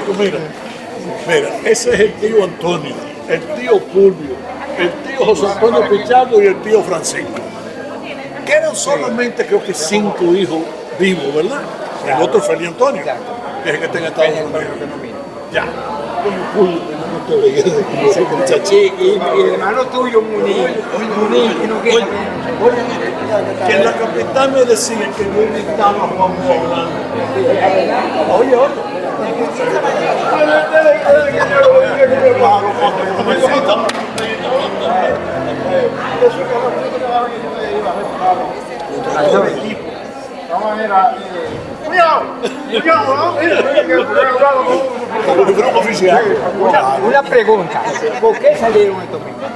Francisco, mira, ese es el tío Antonio, el tío Fulvio, el tío José Antonio Pichardo y el tío Francisco. Quedan solamente creo que 5 hijos vivos, ¿verdad? El otro es Félix Antonio, que es el que está en Estados Unidos. Ya. Sí, y el hermano tuyo, Munir, que en la capital me decían que no invitaba a Juan Orlando. Oye. Una pregunta, ¿por qué salieron estos niños?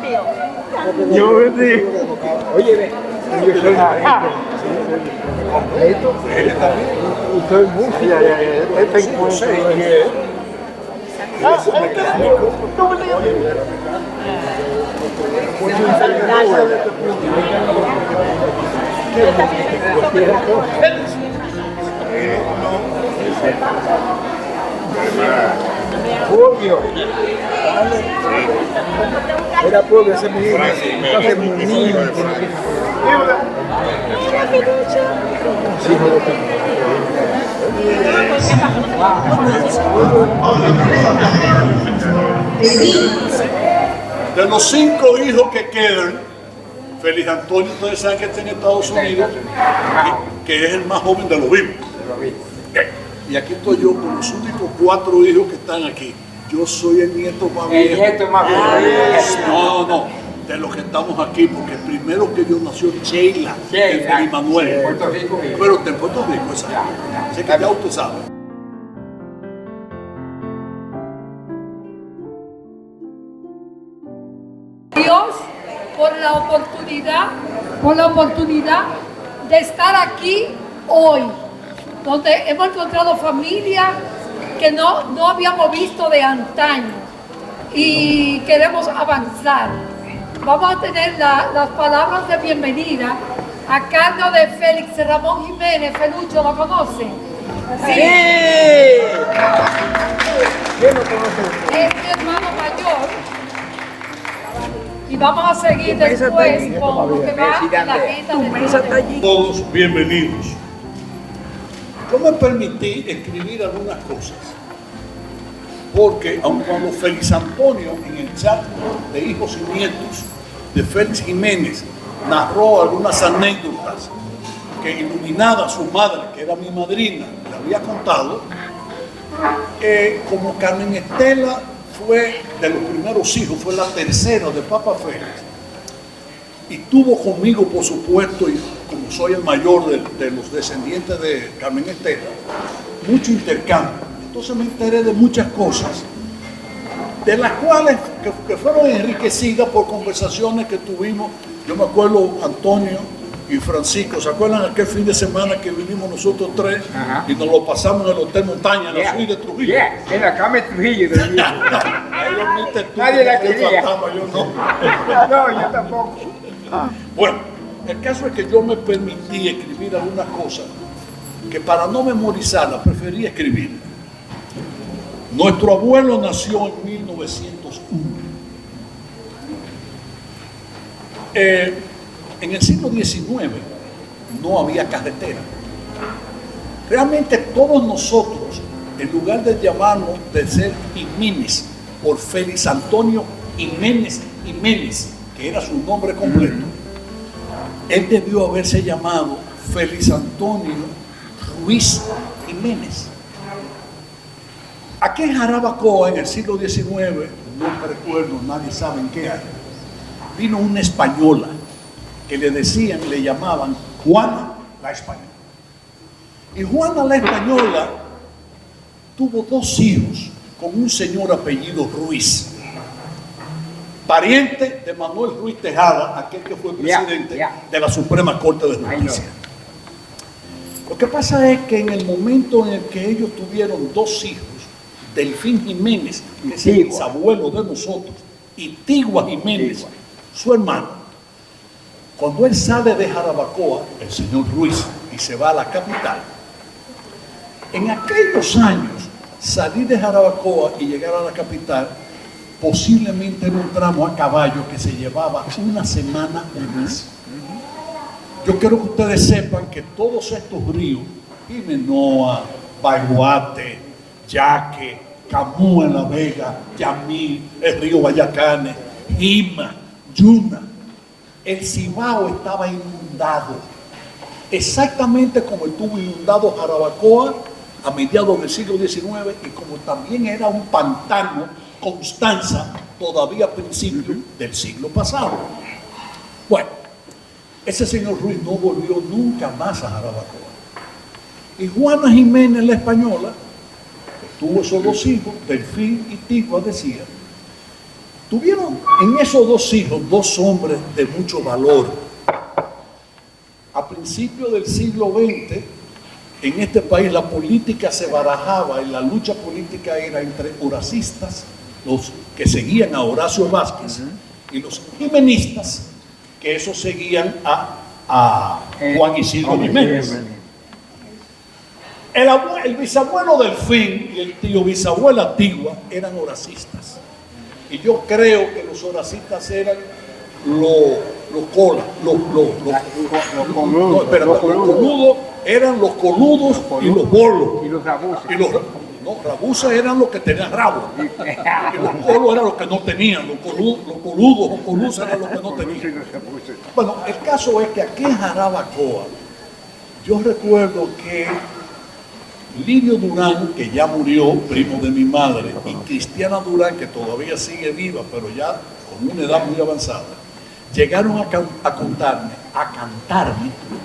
Yo digo, Oye, ve, yo soy completo, y soy músico. este encuentro Fulvio. Era Fulvio, ese mi hijo. Entonces, mi niño. De los 5 hijos que quedan, Félix Antonio, ustedes saben que está en Estados Unidos, que es el más joven de los vivos. Y aquí estoy yo con los únicos 4 hijos que están aquí. Yo soy el nieto más viejo. El nieto más viejo. No, de los que estamos aquí, porque el primero que yo nació Sheila, de Félix Manuel. En Puerto Rico. Pero de Puerto Rico, exacto. Así que ya usted sabe. Dios por la oportunidad de estar aquí hoy, donde hemos encontrado familia que no habíamos visto de antaño y queremos avanzar. Vamos a tener las palabras de bienvenida a cargo de Félix Ramón Jiménez. Felucho, ¿lo conocen? Sí. ¿Quién lo conoce? Es mi hermano mayor. Y vamos a seguir después con lo que va en la agenda de Todos bienvenidos. Yo me permití escribir algunas cosas, porque aun cuando Félix Antonio en el chat de hijos y nietos de Félix Jiménez narró algunas anécdotas que Iluminada, su madre, que era mi madrina, le había contado, como Carmen Estela fue de los primeros hijos, fue la tercera de Papa Félix, y tuvo conmigo, por supuesto, y como soy el mayor de los descendientes de Carmen Estela, mucho intercambio. Entonces me enteré de muchas cosas, de las cuales que fueron enriquecidas por conversaciones que tuvimos. Yo me acuerdo, Antonio y Francisco, ¿se acuerdan aquel fin de semana que vinimos nosotros 3 y nos lo pasamos en el Hotel Montaña, en la suite de Trujillo? En la cama de Trujillo. Nadie la quería. Yo no. No, yo tampoco. Bueno, el caso es que yo me permití escribir algunas cosas que para no memorizarlas preferí escribir. Nuestro abuelo nació en 1901. En el siglo XIX no había carretera. Realmente todos nosotros, en lugar de llamarnos, de ser Jiménez, por Félix Antonio Jiménez, que era su nombre completo, él debió haberse llamado Félix Antonio Ruiz Jiménez. Aquí en Jarabacoa, en el siglo XIX, no me recuerdo, nadie sabe en qué año, vino una española que le llamaban Juana la Española. Y Juana la Española tuvo 2 hijos con un señor apellido Ruiz, pariente de Manuel Ruiz Tejada, aquel que fue presidente de la Suprema Corte de Justicia. Lo que pasa es que en el momento en el que ellos tuvieron 2 hijos, Delfín Jiménez, que es el bisabuelo de nosotros, y Tigua Jiménez, su hermano, cuando él sale de Jarabacoa, el señor Ruiz, y se va a la capital, en aquellos años salir de Jarabacoa y llegar a la capital, posiblemente en un tramo a caballo que se llevaba una semana o más. Yo quiero que ustedes sepan que todos estos ríos, Himenoa, Baiguate, Yaque, Camú en La Vega, Yamil, el río Guayacanes, Jima, Yuna, el Cibao estaba inundado, exactamente como estuvo inundado Jarabacoa a mediados del siglo XIX y como también era un pantano Constanza todavía a principios del siglo pasado. Bueno, ese señor Ruiz no volvió nunca más a Jarabacoa. Y Juana Jiménez, la española, que tuvo esos dos hijos, Delfín y Tigua, decía, tuvieron en esos dos hijos dos hombres de mucho valor. A principios del siglo XX, en este país la política se barajaba y la lucha política era entre horacistas, los que seguían a Horacio Vázquez, y los jimenistas, que esos seguían a Juan Isidro Jiménez. El bisabuelo Delfín y el tío bisabuela Tigua eran horacistas. Y yo creo que los horacistas eran los coludos, eran los coludos y los bolos. Y los rabuses. No, rabuses eran los que tenían rabo. Y los colos eran los que no tenían. Los coludos o coluses eran los que no tenían. Bueno, el caso es que aquí en Jarabacoa, yo recuerdo que Lirio Durán, que ya murió, primo de mi madre, y Cristiana Durán, que todavía sigue viva, pero ya con una edad muy avanzada, llegaron a cantarme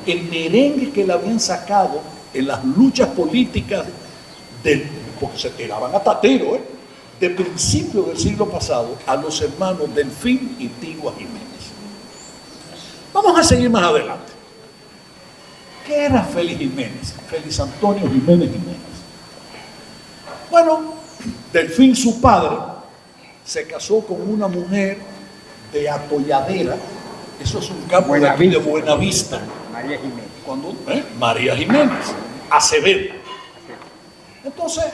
el merengue que le habían sacado en las luchas políticas porque se tiraban hasta tiro, de principios del siglo pasado, a los hermanos Delfín y Tigua Jiménez. Vamos a seguir más adelante. ¿Qué era Félix Jiménez? Félix Antonio Jiménez Jiménez. Bueno, Delfín, su padre, se casó con una mujer de Atolladera, eso es un campo de aquí de Buenavista. María Jiménez. María Jiménez, Acevedo. Entonces,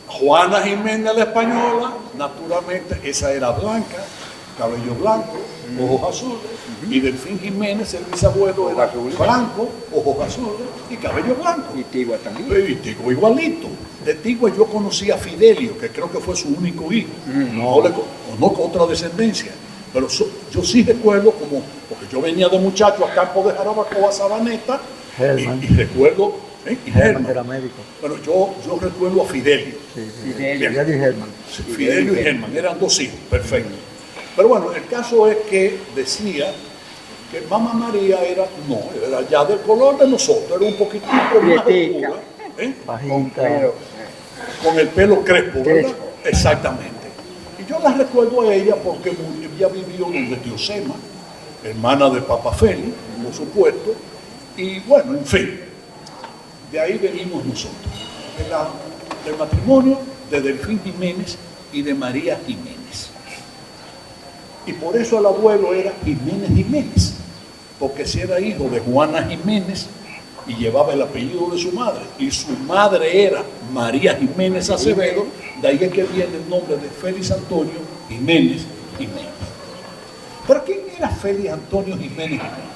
Juana Jiménez, la española, naturalmente, esa era blanca, cabello blanco, ojos azules, y Delfín Jiménez, el bisabuelo, era blanco, ojos azules y cabello blanco. Y Tigua también. Y Tigua igualito. De Tigua yo conocí a Fidelio, que creo que fue su único hijo. No le conozco otra descendencia. Pero yo sí recuerdo porque yo venía de muchacho a campo de Jarabacoa, Sabaneta, y recuerdo, y Germán era médico. Pero yo recuerdo a Fidelio. Fidelio. Fidelio y Germán. Fidelio y Germán, eran dos hijos, perfecto. Pero bueno, el caso es que decía que Mamá María era ya del color de nosotros, era un poquitito más oscura, Bajita. con el pelo crespo, ¿verdad? Exactamente. Y yo la recuerdo a ella porque ella vivió donde Teosema, hermana de Papa Félix, por supuesto, y bueno, en fin, de ahí venimos nosotros, del matrimonio de Delfín Jiménez y de María Jiménez. Y por eso el abuelo era Jiménez Jiménez, porque si era hijo de Juana Jiménez y llevaba el apellido de su madre, y su madre era María Jiménez Acevedo, de ahí es que viene el nombre de Félix Antonio Jiménez Jiménez. ¿Pero quién era Félix Antonio Jiménez Jiménez?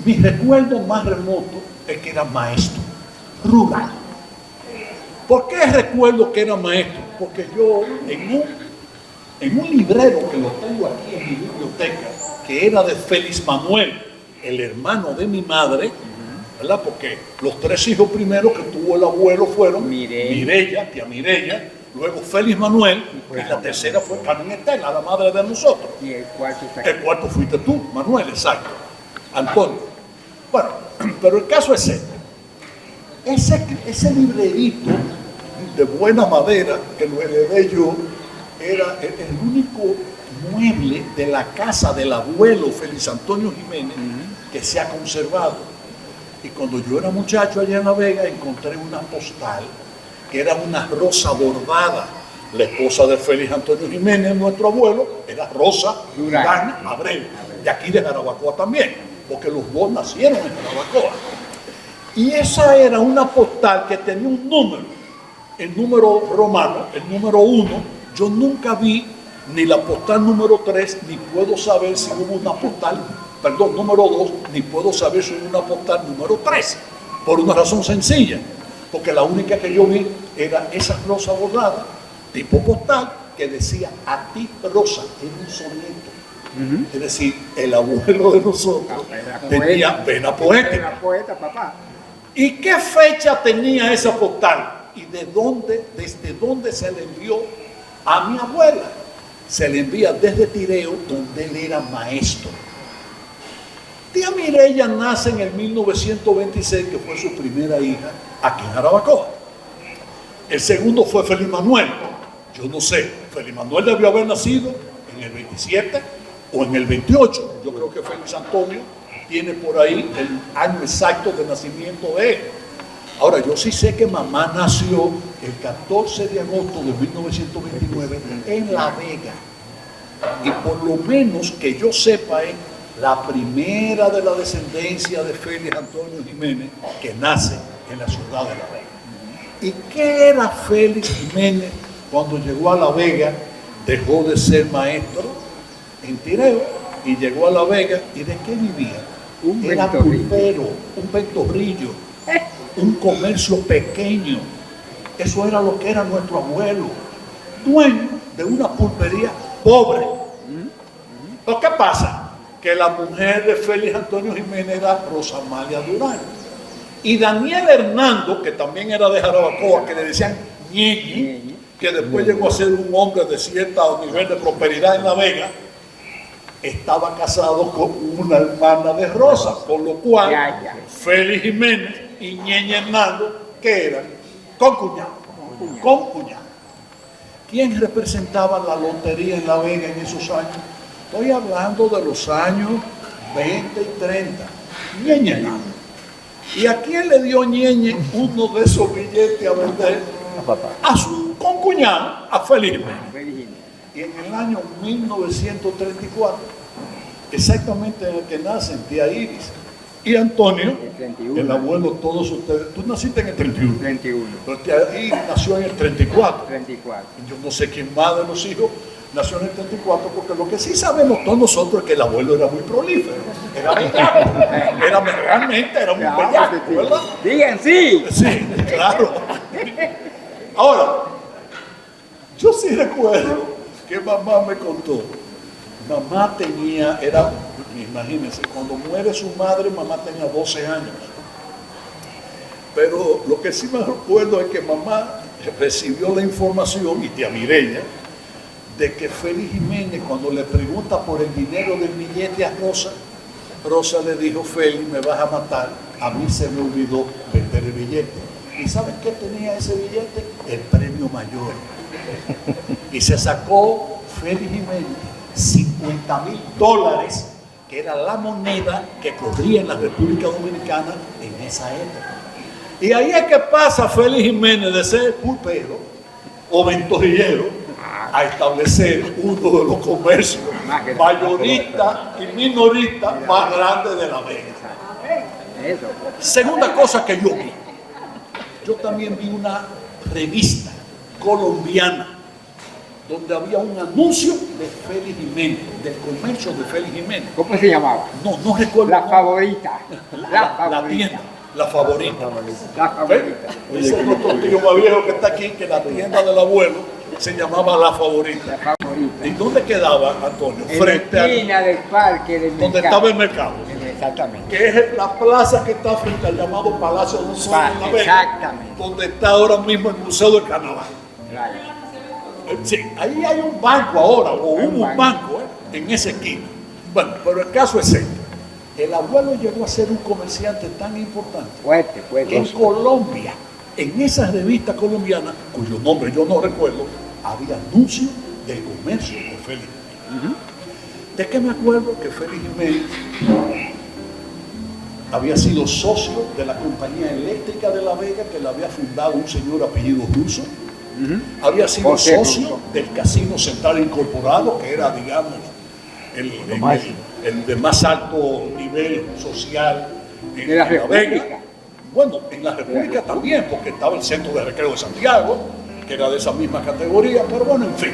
Mi recuerdo más remoto es que era maestro rural. ¿Por qué recuerdo que era maestro? Porque yo en un librero que lo tengo aquí en mi biblioteca, que era de Félix Manuel, el hermano de mi madre, ¿verdad? Porque los tres hijos primeros que tuvo el abuelo fueron Mireya, tía Mireya, luego Félix Manuel, y la tercera fue Carmen Estela, la madre de nosotros. Y el cuarto está aquí. El cuarto fuiste tú, Manuel, exacto. Antonio. Bueno, pero el caso es ese librerito de buena madera que lo heredé yo, era el único mueble de la casa del abuelo Félix Antonio Jiménez que se ha conservado. Y cuando yo era muchacho allá en La Vega, encontré una postal que era una rosa bordada. La esposa de Félix Antonio Jiménez, nuestro abuelo, era Rosa Durán Abreu, de aquí de Jarabacoa también, porque los dos nacieron en Jarabacoa. Y esa era una postal que tenía un número, el número romano, el número 1. Yo nunca vi ni la postal número 3, ni puedo saber si hubo una postal, perdón, número 2, ni puedo saber si hubo una postal número 3, por una razón sencilla, porque la única que yo vi era esa rosa bordada, tipo postal, que decía a ti Rosa, en un soneto. Es decir, el abuelo de nosotros tenía vena poética. Era poeta, papá. ¿Y qué fecha tenía esa postal? ¿Y desde dónde se le envió a mi abuela? Se le envía desde Tireo, donde él era maestro. Tía Mireya nace en el 1926, que fue su primera hija, aquí en Jarabacoa. El segundo fue Félix Manuel. Yo no sé, Félix Manuel debió haber nacido en el 27 o en el 28. Yo creo que Félix Antonio tiene por ahí el año exacto de nacimiento de él. Ahora, yo sí sé que mamá nació el 14 de agosto de 1929 en La Vega. Y por lo menos que yo sepa es la primera de la descendencia de Félix Antonio Jiménez que nace en la ciudad de La Vega. ¿Y qué era Félix Jiménez cuando llegó a La Vega? Dejó de ser maestro en Tireo y llegó a La Vega. ¿Y de qué vivía? Era pulpero, un ventorrillo, un comercio pequeño. Eso era lo que era nuestro abuelo, dueño de una pulpería pobre. ¿Pero qué pasa? Que la mujer de Félix Antonio Jiménez era Rosa Amalia Durán. Y Daniel Hernando, que también era de Jarabacoa, que le decían Ñeñe, que después llegó a ser un hombre de cierto nivel de prosperidad en La Vega, estaba casado con una hermana de Rosa, por lo cual Félix Jiménez y Ñeñe Hernando, que eran concuñados. ¿Quién representaba la lotería en La Vega en esos años? Estoy hablando de los años 20 y 30. Ñeñe Hernando. ¿Y a quién le dio Ñeñe uno de esos billetes a vender? A su concuñado, a Félix Jiménez. Y en el año 1934, exactamente en el que nacen tía Iris y Antonio, el abuelo, todos ustedes, tú naciste en el 31. 31. Pero tía Iris nació en el 34. 34. Yo no sé quién más de los hijos nació en el 34, porque lo que sí sabemos todos nosotros es que el abuelo era muy prolífero, era bellaco, realmente era muy bellaco, ¿verdad? Digan sí. Sí, claro. Ahora, yo sí recuerdo que mamá me contó, mamá tenía, imagínense, cuando muere su madre, mamá tenía 12 años. Pero lo que sí me recuerdo es que mamá recibió la información, y tía Mireya, de que Félix Jiménez, cuando le pregunta por el dinero del billete a Rosa, Rosa le dijo: Félix, me vas a matar, a mí se me olvidó vender el billete. ¿Y saben qué tenía ese billete? El premio mayor. Y se sacó Félix Jiménez $50,000, que era la moneda que corría en la República Dominicana en esa época. Y ahí es que pasa Félix Jiménez de ser pulpero o ventorillero a establecer uno de los comercios mayoristas y minoristas más grandes de La Vega. Segunda cosa que yo vi, yo también vi una revista colombiana donde había un anuncio de Félix Jiménez, del comercio de Félix Jiménez. ¿Cómo se llamaba? No recuerdo. La favorita. La tienda. La favorita. La favorita. Dice nuestro tío más viejo que está aquí que la tienda del abuelo se llamaba La Favorita. La favorita. ¿Y dónde quedaba, Antonio? En Frente la a esquina del parque del donde mercado. estaba el mercado. Exactamente. Que es la plaza que está frente al llamado Palacio de Sol en La Vega. Exactamente. Donde está ahora mismo el Museo del Carnaval. Claro. Sí, ahí hay un banco ahora, o hubo un banco en esa esquina. Bueno, pero el caso es este. El abuelo llegó a ser un comerciante tan importante Fuerte. que en Colombia, en esa revista colombiana, cuyo nombre yo no recuerdo, había anuncios del comercio de Félix Jiménez. ¿De qué me acuerdo? Que Félix Jiménez había sido socio de la compañía eléctrica de La Vega, que la había fundado un señor apellido Russo. Había sido socio del Casino Central Incorporado, que era, digamos, el de más alto nivel social en De la La Vega. República. Bueno, en la República también, porque estaba el Centro de Recreo de Santiago, que era de esa misma categoría, pero bueno, en fin.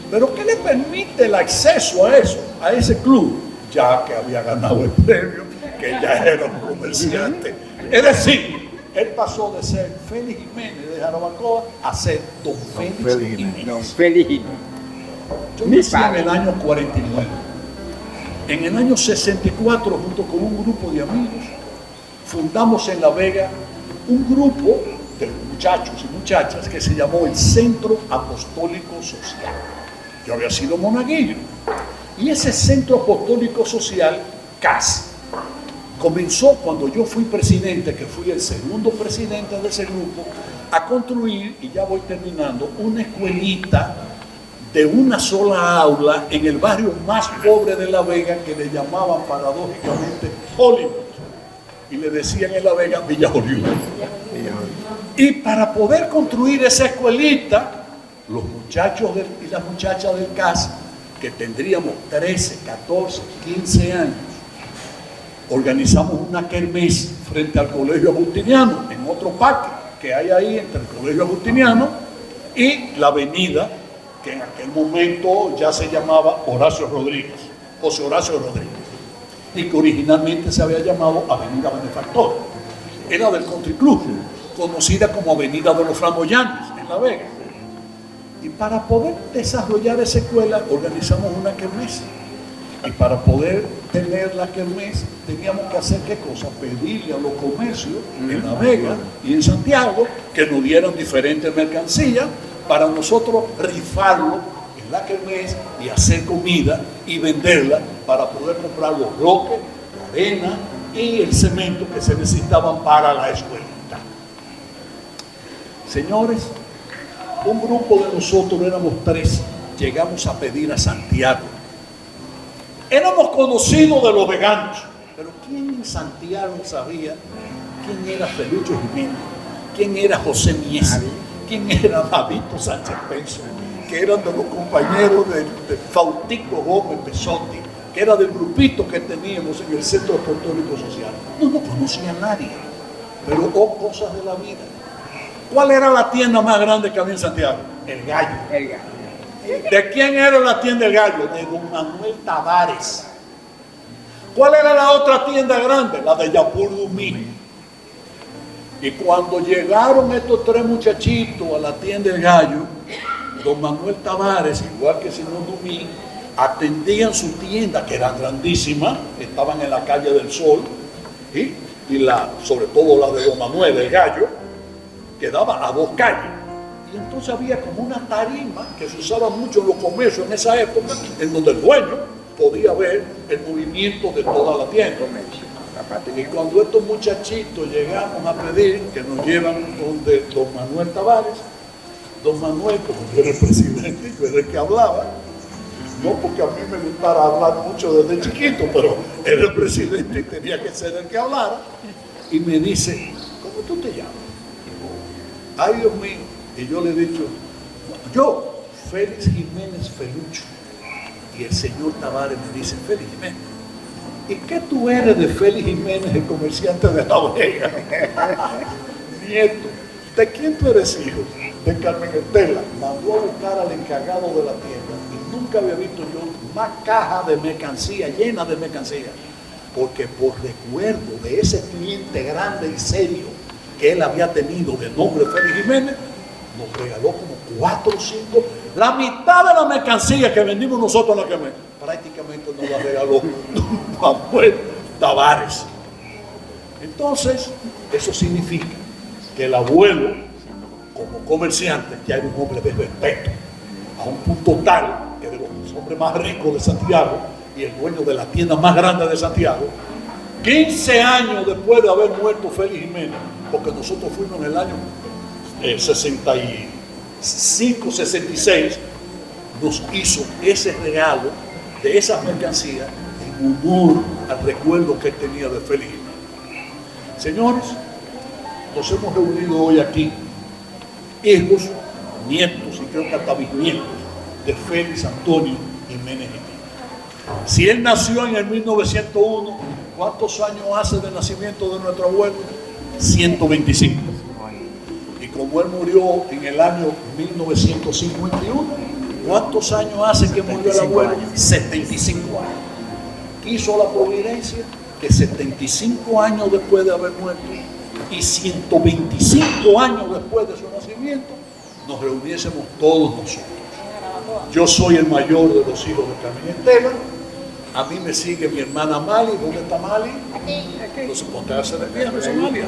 Pero ¿qué le permite el acceso a eso, a ese club? Ya que había ganado el premio, que ya era un comerciante. Es decir, él pasó de ser Félix Jiménez de Jarabacoa a ser Don Félix Jiménez. Don Félix Jiménez. Yo nací en el año 49. En el año 64, junto con un grupo de amigos, fundamos en La Vega un grupo de muchachos y muchachas que se llamó el Centro Apostólico Social. Yo había sido monaguillo. Y ese Centro Apostólico Social, CAS, comenzó cuando yo fui presidente, que fui el segundo presidente de ese grupo, a construir, y ya voy terminando, una escuelita de una sola aula en el barrio más pobre de La Vega, que le llamaban paradójicamente Hollywood, y le decían en La Vega Villa Hollywood. Y para poder construir esa escuelita, los muchachos y las muchachas del CAS, que tendríamos 13, 14, 15 años, organizamos una kermés frente al Colegio Agustiniano, en otro parque que hay ahí entre el Colegio Agustiniano y la avenida, que en aquel momento ya se llamaba Horacio Rodríguez, José Horacio Rodríguez, y que originalmente se había llamado Avenida Benefactor. Era del Country Club, conocida como Avenida de los Flamboyantes, en La Vega. Y para poder desarrollar esa escuela, organizamos una kermés. Y para poder tener la kermés, teníamos que hacer ¿qué cosa? Pedirle a los comercios en La Vega y en Santiago que nos dieran diferentes mercancías para nosotros rifarlo en la kermés y hacer comida y venderla para poder comprar los bloques, la arena y el cemento que se necesitaban para la escuelita. Señores, un grupo de nosotros, éramos 3, llegamos a pedir a Santiago. Éramos conocidos de los veganos, pero ¿quién en Santiago sabía quién era Felucho Jiménez? ¿Quién era José Mies? ¿Quién era Babito Sánchez Penso? Que eran de los compañeros de Fautico Gómez Pesotti, que era del grupito que teníamos en el Centro Apostólico Social. No conocía a nadie, pero cosas de la vida. ¿Cuál era la tienda más grande que había en Santiago? El Gallo. El Gallo. ¿De quién era la tienda El Gallo? De don Manuel Tavares. ¿Cuál era la otra tienda grande? La de Yapur Dumí. Y cuando llegaron estos 3 muchachitos a la tienda El Gallo, don Manuel Tavares, igual que el señor Dumí, atendían su tienda, que eran grandísimas, estaban en la calle del Sol, y sobre todo la de don Manuel El Gallo, quedaba a 2 calles. Y entonces había como una tarima que se usaba mucho en los comercios en esa época, en donde el dueño podía ver el movimiento de toda la tienda. Y cuando estos muchachitos llegamos a pedir que nos llevan donde don Manuel Tavares, don Manuel, como yo era el presidente, yo era el que hablaba, no porque a mí me gustara hablar mucho desde chiquito, pero era el presidente y tenía que ser el que hablara, y me dice, ¿cómo tú te llamas? Ay, Dios mío. Y yo le he dicho, yo, Félix Jiménez Felucho. Y el señor Tavares me dice, Félix Jiménez, ¿y qué tú eres de Félix Jiménez, el comerciante de La Vega? Nieto, ¿de quién tú eres hijo? De Carmen Estela. Mandó a buscar al encargado de la tienda y nunca había visto yo más caja de mercancía, llena de mercancía. Porque por recuerdo de ese cliente grande y serio que él había tenido de nombre Félix Jiménez, nos regaló como 4 o 5, la mitad de la mercancía que vendimos nosotros en la que prácticamente nos la regaló don Manuel Tavares. Entonces, eso significa que el abuelo, como comerciante, ya era un hombre de respeto, a un punto tal que de los hombres más ricos de Santiago y el dueño de la tienda más grande de Santiago, 15 años después de haber muerto Félix Jiménez, porque nosotros fuimos en el año 65, 66, nos hizo ese regalo de esas mercancías en honor al recuerdo que él tenía de Félix Jiménez. Señores, nos hemos reunido hoy aquí, hijos, nietos y creo que hasta bisnietos de Félix Antonio Jiménez Jiménez. Si él nació en el 1901, ¿cuántos años hace del nacimiento de nuestro abuelo? 125. Y como él murió en el año 1951, ¿cuántos años hace que murió el abuelo? 75 años. Quiso la providencia que 75 años después de haber muerto y 125 años después de su nacimiento, nos reuniésemos todos nosotros. Yo soy el mayor de los hijos de Caminetela. A mí me sigue mi hermana Mali. ¿Dónde está Mali? Entonces, ponte a hacer el bien, Somalia.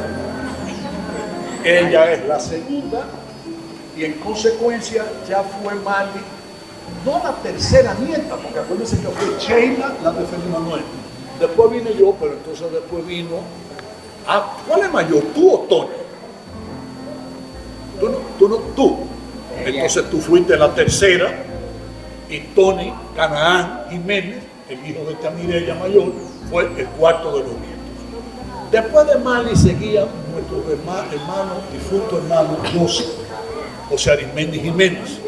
Ella es la segunda y en consecuencia ya fue Mali, no la tercera nieta, porque acuérdense que fue Sheila la de Felipe Manuel. Después vine yo, pero entonces después vino. ¿Cuál es mayor, tú o Tony? Tú. Entonces tú fuiste la tercera y Tony Canaán Jiménez, el hijo de esta Mireya mayor, fue el cuarto de los nietos. Después de Mali seguía nuestro difunto hermano José Arismendi Jiménez.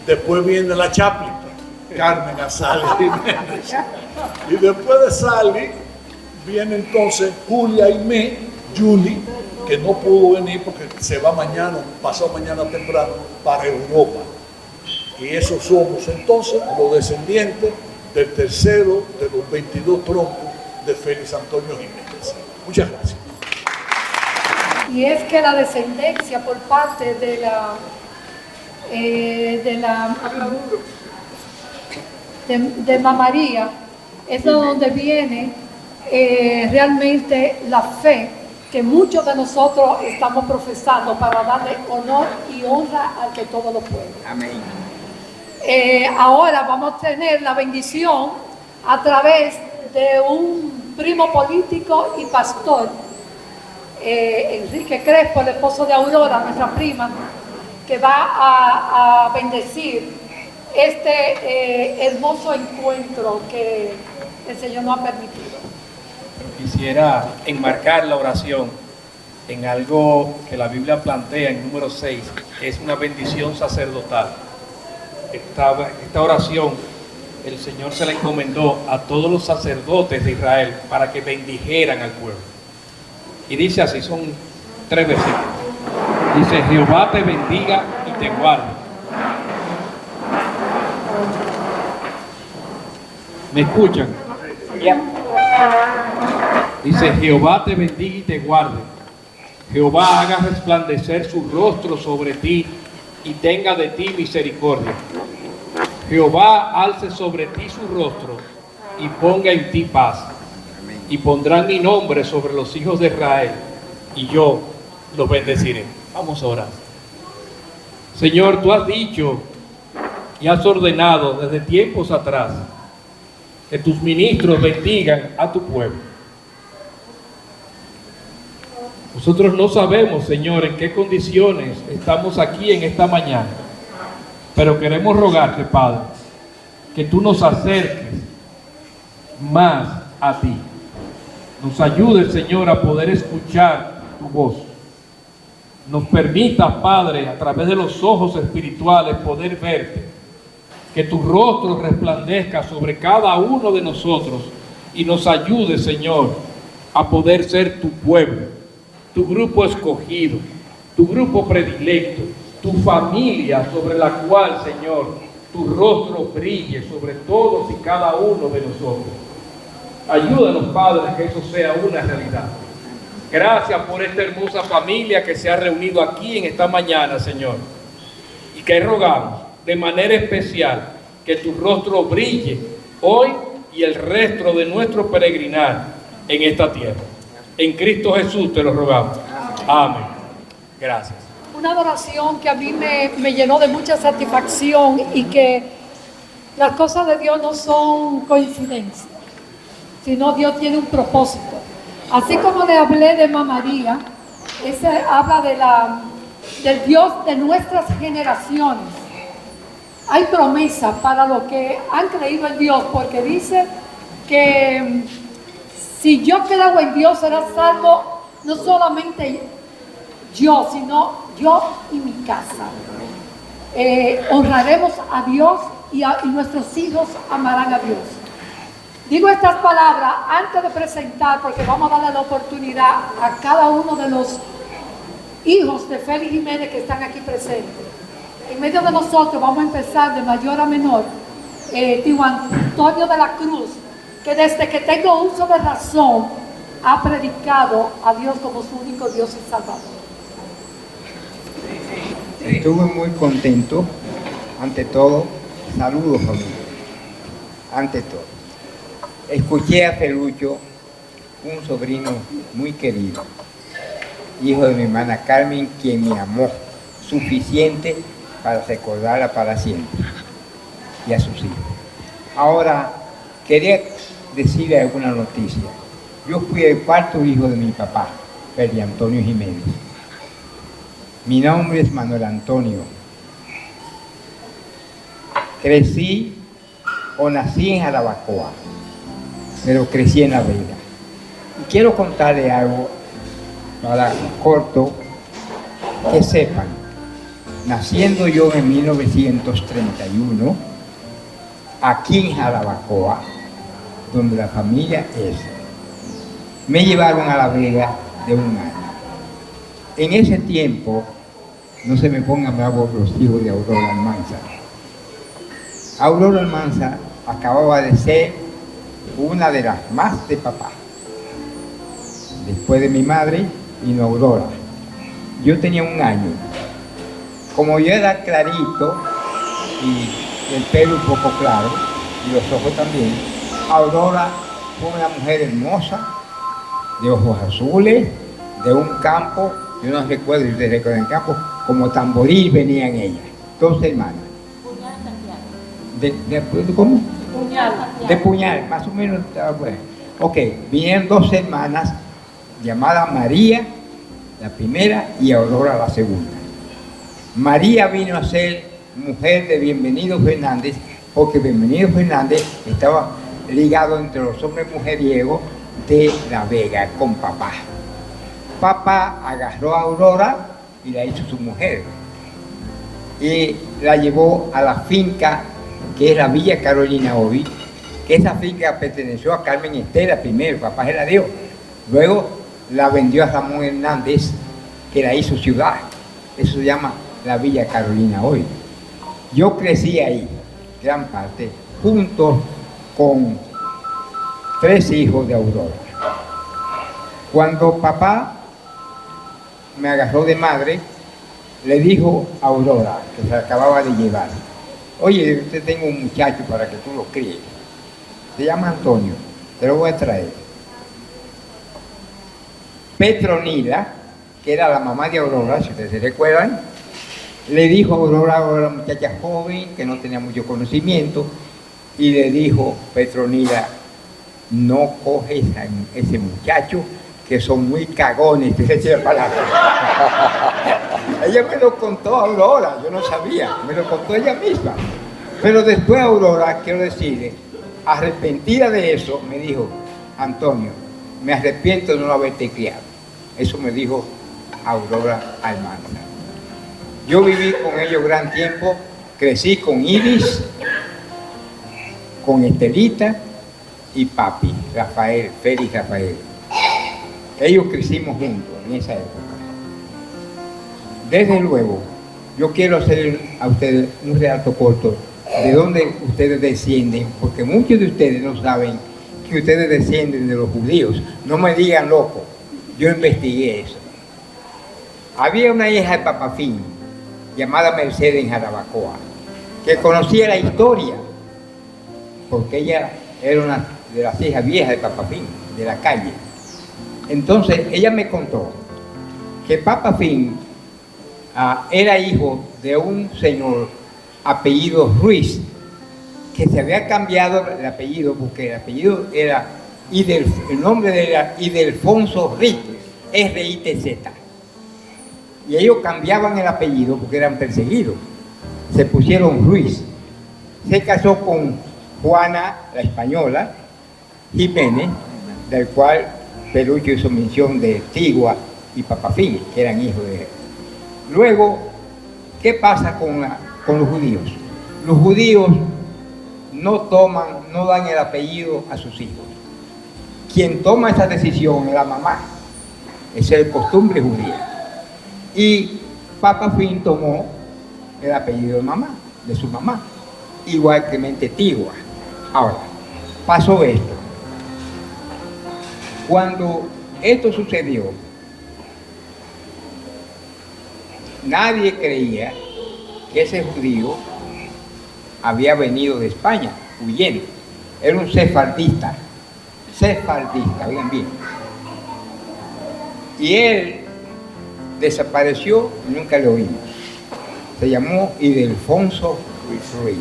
Después viene la Chaplin, Carmen Azali Jiménez. Y después de Sally viene entonces Julia Aimé, Julie, que no pudo venir porque se va mañana, pasado mañana temprano, para Europa. Y esos somos entonces los descendientes del tercero de los 22 troncos de Félix Antonio Jiménez. Muchas gracias. Y es que la descendencia por parte de Mamaría es de donde viene realmente la fe que muchos de nosotros estamos profesando para darle honor y honra al que todo lo puede. Amén. Ahora vamos a tener la bendición a través de un primo político y pastor, Enrique Crespo, el esposo de Aurora, nuestra prima, que va a bendecir este hermoso encuentro que el Señor nos ha permitido. Quisiera enmarcar la oración en algo que la Biblia plantea en número 6, es una bendición sacerdotal. Esta oración el Señor se la encomendó a todos los sacerdotes de Israel para que bendijeran al pueblo. Y dice así, son 3 versículos. Dice: Jehová te bendiga y te guarde. ¿Me escuchan? Dice: Jehová te bendiga y te guarde. Jehová haga resplandecer su rostro sobre ti y tenga de ti misericordia. Jehová alce sobre ti su rostro y ponga en ti paz. Y pondrán mi nombre sobre los hijos de Israel y yo los bendeciré. Vamos a orar. Señor, tú has dicho y has ordenado desde tiempos atrás que tus ministros bendigan a tu pueblo. Nosotros no sabemos, Señor, en qué condiciones estamos aquí en esta mañana, pero queremos rogarte, Padre, que tú nos acerques más a ti. Nos ayudes, Señor, a poder escuchar tu voz. Nos permitas, Padre, a través de los ojos espirituales poder verte. Que tu rostro resplandezca sobre cada uno de nosotros y nos ayude, Señor, a poder ser tu pueblo, tu grupo escogido, tu grupo predilecto, tu familia sobre la cual, Señor, tu rostro brille sobre todos y cada uno de nosotros. Ayúdanos, Padre, que eso sea una realidad. Gracias por esta hermosa familia que se ha reunido aquí en esta mañana, Señor. Y que rogamos de manera especial que tu rostro brille hoy y el resto de nuestro peregrinar en esta tierra. En Cristo Jesús te lo rogamos. Amén. Gracias. Una adoración que a mí me llenó de mucha satisfacción y que las cosas de Dios no son coincidencias, sino Dios tiene un propósito. Así como le hablé de Mamá María, ese habla del Dios de nuestras generaciones. Hay promesa para los que han creído en Dios, porque dice que si yo quedo en Dios será salvo no solamente yo, sino yo y mi casa. Honraremos a Dios y nuestros hijos amarán a Dios. Digo estas palabras antes de presentar, porque vamos a darle la oportunidad a cada uno de los hijos de Félix Jiménez que están aquí presentes. En medio de nosotros vamos a empezar de mayor a menor. Tío Antonio de la Cruz, que desde que tengo uso de razón ha predicado a Dios como su único Dios y Salvador. Estuve muy contento. Ante todo, saludos familia. Ante todo, escuché a Felucho, un sobrino muy querido, hijo de mi hermana Carmen, quien me amó suficiente para recordarla para siempre, y a sus hijos. Ahora, quería decirle alguna noticia. Yo fui el cuarto hijo de mi papá, Félix Antonio Jiménez. Mi nombre es Manuel Antonio. Crecí o nací en Jarabacoa, pero crecí en La Vega. Y quiero contarle algo para corto, que sepan. Naciendo yo en 1931, aquí en Jarabacoa, donde la familia es, me llevaron a La Vega de un año. En ese tiempo, no se me pongan bravos los hijos de Aurora Almanza. Aurora Almanza acababa de ser una de las más de papá. Después de mi madre vino Aurora. Yo tenía un año. Como yo era clarito y el pelo un poco claro y los ojos también, Aurora fue una mujer hermosa, de ojos azules, de un campo, yo no recuerdo si ustedes recuerdan el campo, como tamboril venían ellas, dos hermanas. ¿Cómo? Puñal. De Puñal, más o menos estaba bueno. Ok, vinieron dos hermanas llamadas María, la primera, y Aurora, la segunda. María vino a ser mujer de Bienvenido Fernández, porque Bienvenido Fernández estaba ligado entre los hombres mujeriegos de La Vega con papá. Papá agarró a Aurora y la hizo su mujer. Y la llevó a la finca que es la Villa Carolina hoy, que esa finca perteneció a Carmen Estela primero, papá se la dio. Luego la vendió a Ramón Hernández, que la hizo ciudad. Eso se llama la Villa Carolina hoy. Yo crecí ahí, gran parte, junto con 3 hijos de Aurora. Cuando papá me agarró de madre, le dijo a Aurora, que se acababa de llevar: oye, usted tengo un muchacho para que tú lo críes. Se llama Antonio, te lo voy a traer. Petronila, que era la mamá de Aurora, si ustedes se recuerdan, le dijo a Aurora, una muchacha joven que no tenía mucho conocimiento, y le dijo Petronila: no coges a ese muchacho, que son muy cagones, te decía la palabra. Ella me lo contó a Aurora, yo no sabía, me lo contó ella misma. Pero después Aurora, quiero decirle, arrepentida de eso, me dijo: Antonio, me arrepiento de no haberte criado. Eso me dijo Aurora Almanza. Yo viví con ellos gran tiempo, crecí con Iris, con Estelita y papi, Rafael, Félix Rafael. Ellos crecimos juntos en esa época. Desde luego, yo quiero hacer a ustedes un relato corto de dónde ustedes descienden, porque muchos de ustedes no saben que ustedes descienden de los judíos. No me digan loco, yo investigué eso. Había una hija de Papafín, llamada Mercedes en Jarabacoa, que conocía la historia, porque ella era una de las hijas viejas de Papafín, de la calle. Entonces, ella me contó que Papafín era hijo de un señor apellido Ruiz, que se había cambiado el apellido, porque el apellido era, el nombre de él era Idelfonso Ríquez, R-I-T-Z. Y ellos cambiaban el apellido porque eran perseguidos. Se pusieron Ruiz. Se casó con Juana, la española, Jiménez, del cual Pelucho hizo mención de Tigua y Papafín, que eran hijos de él. Luego, ¿qué pasa con los judíos? Los judíos no dan el apellido a sus hijos. Quien toma esa decisión es la mamá. Esa es la costumbre judía. Y Papa Finn tomó el apellido de su mamá, igual que Tigua. Ahora, pasó esto. Cuando esto sucedió, nadie creía que ese judío había venido de España, huyendo. Era un sefardista, oigan bien. Y él desapareció y nunca lo oímos. Se llamó Ildefonso Ruiz.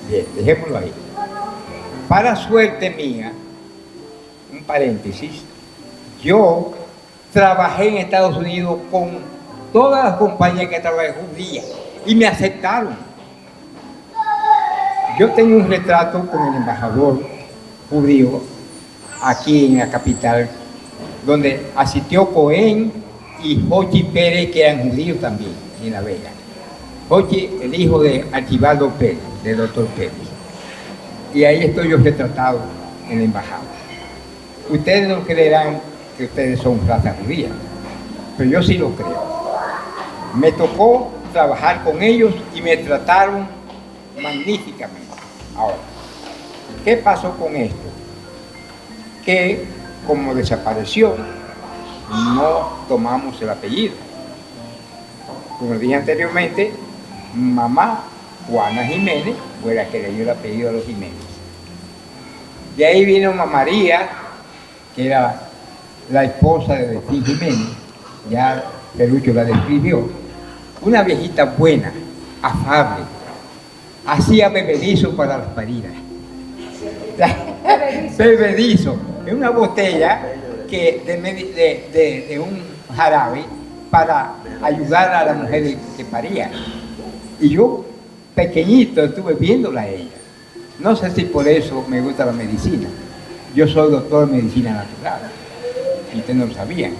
Bien, dejémoslo ahí. Para suerte mía, un paréntesis, yo trabajé en Estados Unidos con todas las compañías que trabajé judías y me aceptaron. Yo tengo un retrato con el embajador judío aquí en la capital, donde asistió Cohen y Jochi Pérez, que eran judíos también, en La Vega. Jochi, el hijo de Archibaldo Pérez, del doctor Pérez. Y ahí estoy yo retratado en la embajada. Ustedes no creerán que ustedes son raza judía, pero yo sí lo creo. Me tocó trabajar con ellos y me trataron magníficamente. Ahora, ¿qué pasó con esto? Que como desapareció, no tomamos el apellido. Como dije anteriormente, mamá Juana Jiménez fue la que le dio el apellido a los Jiménez. De ahí vino mamá María, que era la esposa de Delfín Jiménez, ya Pelucho la describió, una viejita buena, afable, hacía bebedizo para las paridas. Bebedizo, en una botella de un jarabe para ayudar a la mujer que paría. Y yo, pequeñito, estuve viéndola a ella. No sé si por eso me gusta la medicina. Yo soy doctor en medicina natural. Y ustedes no lo sabían.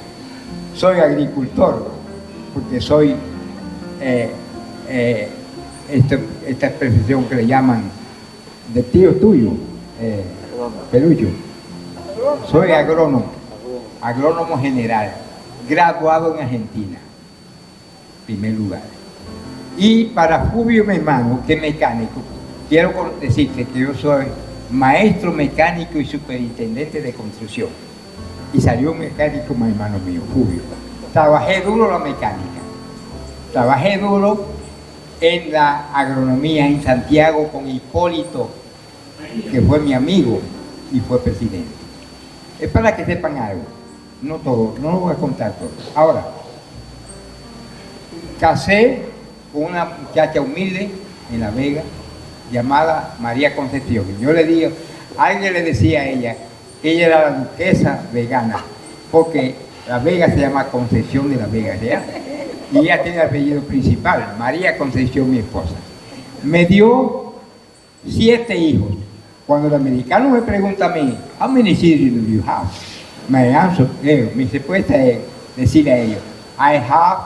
Soy agricultor, porque soy esta profesión que le llaman de tío tuyo, Pelucho. Soy agrónomo general, graduado en Argentina, primer lugar. Y para Fulvio, mi hermano, que es mecánico, quiero decirte que yo soy maestro mecánico y superintendente de construcción. Y salió un mecánico, mi hermano mío, Fulvio. Trabajé duro la mecánica. Trabajé duro en la agronomía en Santiago con Hipólito, que fue mi amigo y fue presidente. Es para que sepan algo. No todo, no lo voy a contar todo. Ahora, casé con una muchacha humilde en La Vega, llamada María Concepción. Yo le digo, alguien le decía a ella que ella era la duquesa vegana, porque La Vega se llama Concepción de La Vega, ¿ya? Y ella tiene el apellido principal, María Concepción, mi esposa. Me dio 7 hijos. Cuando el americano me pregunta a mí, how many children do you have? My answer, mi respuesta es decirle a ellos, I have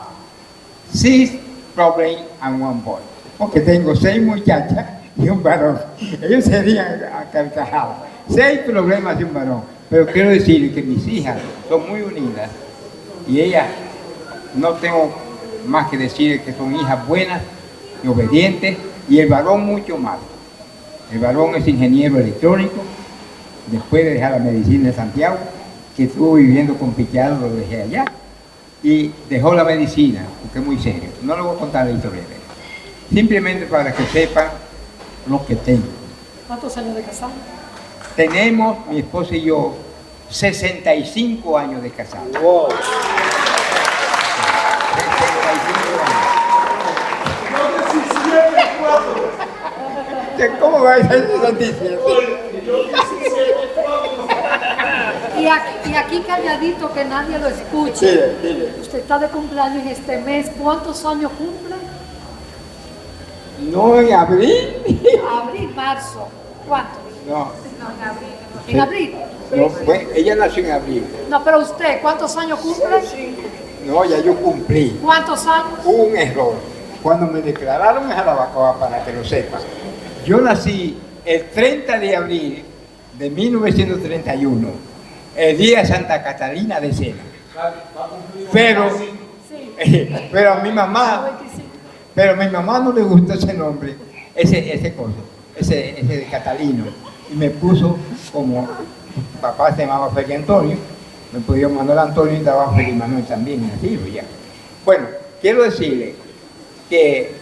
6 problems and 1 boy. Porque tengo 6 muchachas y un varón. Ellos serían acarcajados. 6 problemas y un varón. Pero quiero decir que mis hijas son muy unidas y ellas, no tengo más que decir que son hijas buenas y obedientes, y el varón mucho más. El varón es ingeniero electrónico, después de dejar la medicina en Santiago, que estuvo viviendo con Pichardo, lo dejé allá, y dejó la medicina, porque es muy serio. No le voy a contar la historia de él. Simplemente para que sepan lo que tengo. ¿Cuántos años de casado? Tenemos, mi esposa y yo, 65 años de casado. Wow. 65 años. ¿Cómo va a ser esa noticia? Y aquí calladito, que nadie lo escuche. Dile. Usted está de cumpleaños en este mes. ¿Cuántos años cumple? No, en abril. Abril, marzo. ¿Cuántos? No. ¿En abril? No, ella nació en abril. No, pero usted, ¿cuántos años cumple? No, ya yo cumplí. ¿Cuántos años? Hubo un error. Cuando me declararon en Jarabacoa, para que lo sepan, Yo nací el 30 de abril de 1931, el día de Santa Catalina de Sena. Pero a mi mamá no le gustó ese nombre, ese de Catalino. Y me puso, como papá se llamaba Felipe Antonio, me puso Manuel Antonio y estaba Felipe Manuel también, así ya. Bueno, quiero decirle que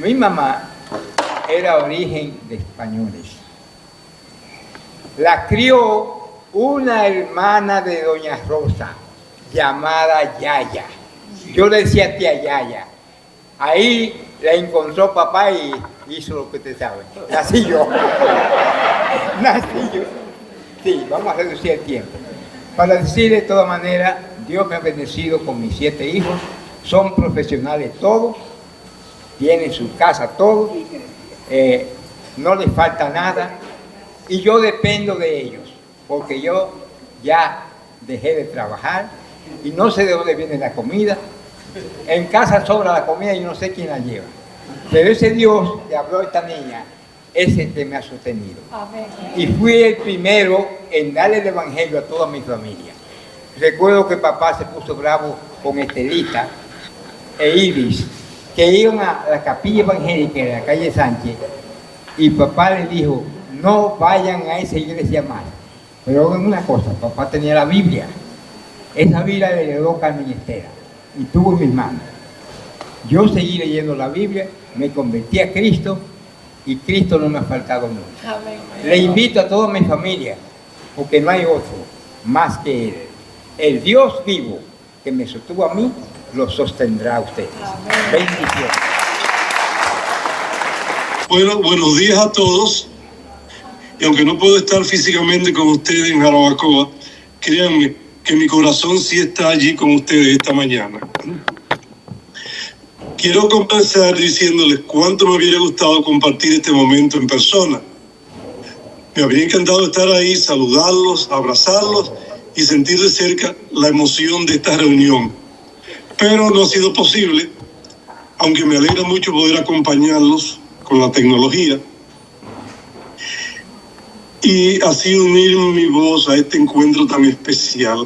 mi mamá era origen de españoles. La crió una hermana de doña Rosa, llamada Yaya. Yo le decía tía Yaya. Ahí la encontró papá y hizo lo que usted sabe. Nací yo. Sí, vamos a reducir el tiempo. Para decirle de todas maneras, Dios me ha bendecido con mis 7 hijos. Son profesionales todos. Tienen su casa todos. No les falta nada. Y yo dependo de ellos. Porque yo ya dejé de trabajar. Y no sé de dónde viene la comida. En casa sobra la comida y no sé quién la lleva. Pero ese Dios que habló a esta niña es el que me ha sostenido. Amén. Y fui el primero en darle el evangelio a toda mi familia. Recuerdo que papá se puso bravo con Estelita e Iris, que iban a la capilla evangélica en la calle Sánchez, y papá les dijo, no vayan a esa iglesia más. Pero una cosa, papá tenía la Biblia. Esa Biblia le heredó Carmen Estera y tuvo en mis manos. Yo seguí leyendo la Biblia, me convertí a Cristo y Cristo no me ha faltado nunca. Amén. Le invito a toda mi familia, porque no hay otro más que Él. El Dios vivo que me sostuvo a mí, lo sostendrá a ustedes. Amén. Bendiciones. Bueno, buenos días a todos. Y aunque no puedo estar físicamente con ustedes en Jarabacoa, créanme que mi corazón sí está allí con ustedes esta mañana. Quiero comenzar diciéndoles cuánto me hubiera gustado compartir este momento en persona. Me habría encantado estar ahí, saludarlos, abrazarlos y sentir de cerca la emoción de esta reunión. Pero no ha sido posible, aunque me alegra mucho poder acompañarlos con la tecnología y así unir mi voz a este encuentro tan especial.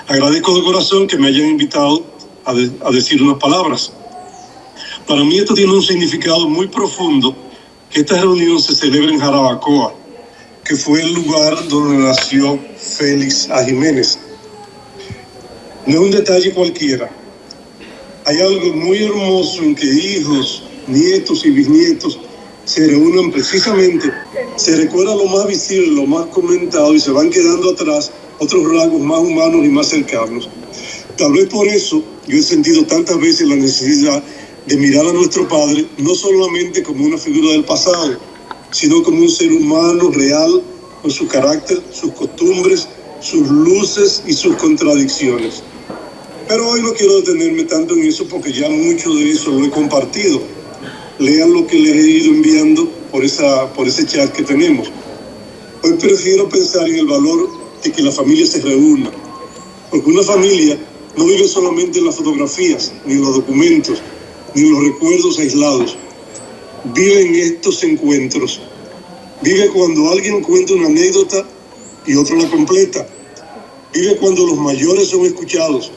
Agradezco de corazón que me hayan invitado a decir unas palabras. Para mí esto tiene un significado muy profundo, que esta reunión se celebra en Jarabacoa, que fue el lugar donde nació Félix A. Jiménez. No es un detalle cualquiera. Hay algo muy hermoso en que hijos, nietos y bisnietos se reúnan precisamente, se recuerda lo más visible, lo más comentado y se van quedando atrás otros rasgos más humanos y más cercanos. Tal vez por eso yo he sentido tantas veces la necesidad de mirar a nuestro Padre no solamente como una figura del pasado, sino como un ser humano real, con su carácter, sus costumbres, sus luces y sus contradicciones. Pero hoy no quiero detenerme tanto en eso porque ya mucho de eso lo he compartido. Lean lo que les he ido enviando por ese chat que tenemos. Hoy prefiero pensar en el valor de que la familia se reúna, porque una familia no vive solamente en las fotografías, ni en los documentos, ni en los recuerdos aislados. Vive en estos encuentros. Vive cuando alguien cuenta una anécdota y otro la completa. Vive cuando los mayores son escuchados.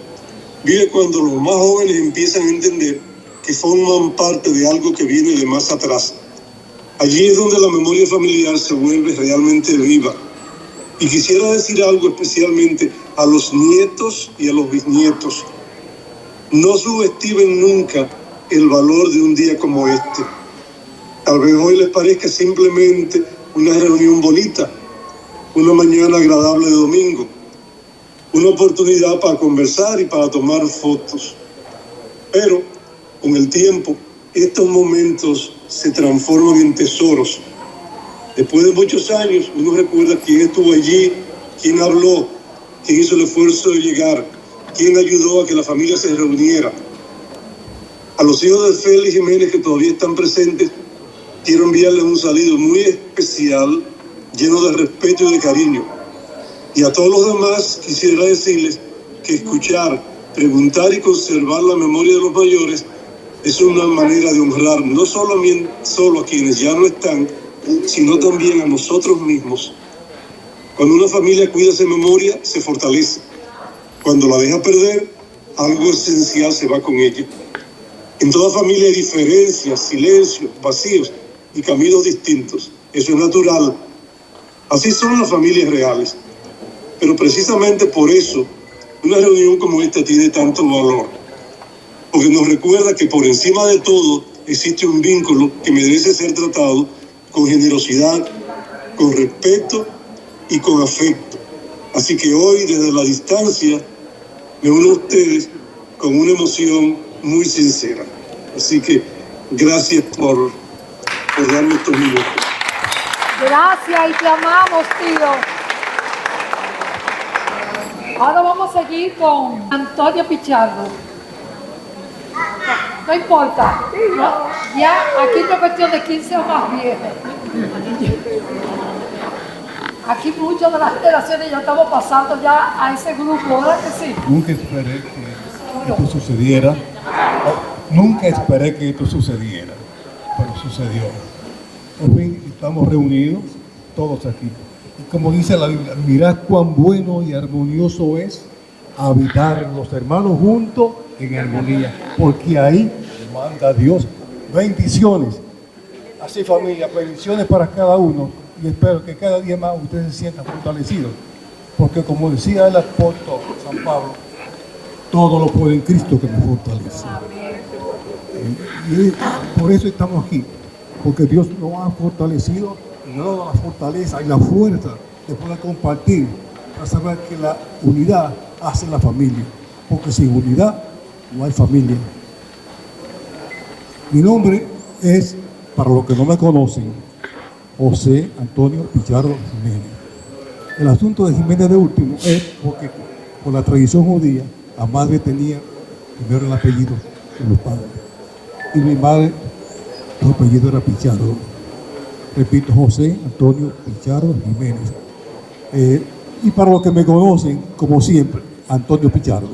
Vive cuando los más jóvenes empiezan a entender que forman parte de algo que viene de más atrás. Allí es donde la memoria familiar se vuelve realmente viva. Y quisiera decir algo especialmente a los nietos y a los bisnietos. No subestimen nunca el valor de un día como este. Tal vez hoy les parezca simplemente una reunión bonita, una mañana agradable de domingo, una oportunidad para conversar y para tomar fotos. Pero con el tiempo, estos momentos se transforman en tesoros. Después de muchos años, uno recuerda quién estuvo allí, quién habló, quién hizo el esfuerzo de llegar, quién ayudó a que la familia se reuniera. A los hijos de Félix Jiménez que todavía están presentes, quiero enviarles un saludo muy especial, lleno de respeto y de cariño. Y a todos los demás quisiera decirles que escuchar, preguntar y conservar la memoria de los mayores Es una manera de honrar no solo a quienes ya no están, sino también a nosotros mismos. Cuando una familia cuida esa memoria, se fortalece. Cuando la deja perder, algo esencial se va con ella. En toda familia hay diferencias, silencios, vacíos y caminos distintos. Eso es natural. Así son las familias reales. Pero precisamente por eso, una reunión como esta tiene tanto valor. Porque nos recuerda que por encima de todo existe un vínculo que merece ser tratado con generosidad, con respeto y con afecto. Así que hoy, desde la distancia, me uno a ustedes con una emoción muy sincera. Así que gracias por darme estos minutos. Gracias y te amamos, tío. Ahora vamos a seguir con Antonio Pichardo. No importa, ¿no? Ya aquí no es cuestión de 15 o más viejos. Aquí muchas de las generaciones ya estamos pasando ya a ese grupo, ¿verdad que sí? Nunca esperé que esto sucediera. Nunca esperé que esto sucediera, pero sucedió. Por fin estamos reunidos todos aquí. Y como dice la Biblia, mirad cuán bueno y armonioso es habitar los hermanos juntos en armonía, porque ahí manda Dios bendiciones. Así, familia, bendiciones para cada uno, y espero que cada día más ustedes se sientan fortalecidos, porque como decía el apóstol San Pablo, todo lo puedo en Cristo que me fortalece. Y por eso estamos aquí, porque Dios nos ha fortalecido y nos ha dado la fortaleza y la fuerza de poder compartir, para saber que la unidad hace la familia, porque sin unidad no hay familia. Mi nombre es, para los que no me conocen, José Antonio Pichardo Jiménez. El asunto de Jiménez de último es porque por la tradición judía, la madre tenía primero el apellido de los padres. Y mi madre, su apellido era Pichardo. Repito, José Antonio Pichardo Jiménez. Y para los que me conocen, como siempre, Antonio Pichardo.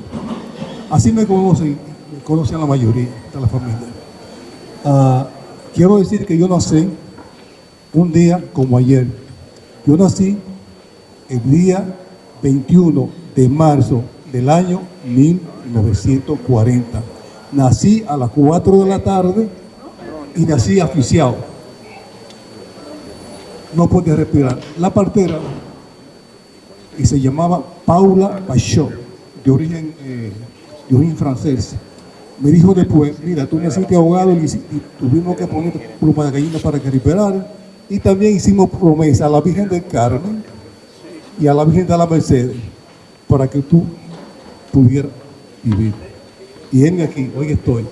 Así me conocen la mayoría de la familia. Quiero decir que yo nací un día como ayer. Yo nací el día 21 de marzo del año 1940. Nací a las 4 de la tarde y nací asfixiado. No podía respirar. La partera, y se llamaba Paula Pachot, de origen francés, me dijo después, mira, tú naciste ahogado y tuvimos que poner pluma de gallina para que recuperara. Y también hicimos promesa a la Virgen del Carmen y a la Virgen de la Mercedes para que tú pudieras vivir. Y venme aquí, hoy estoy,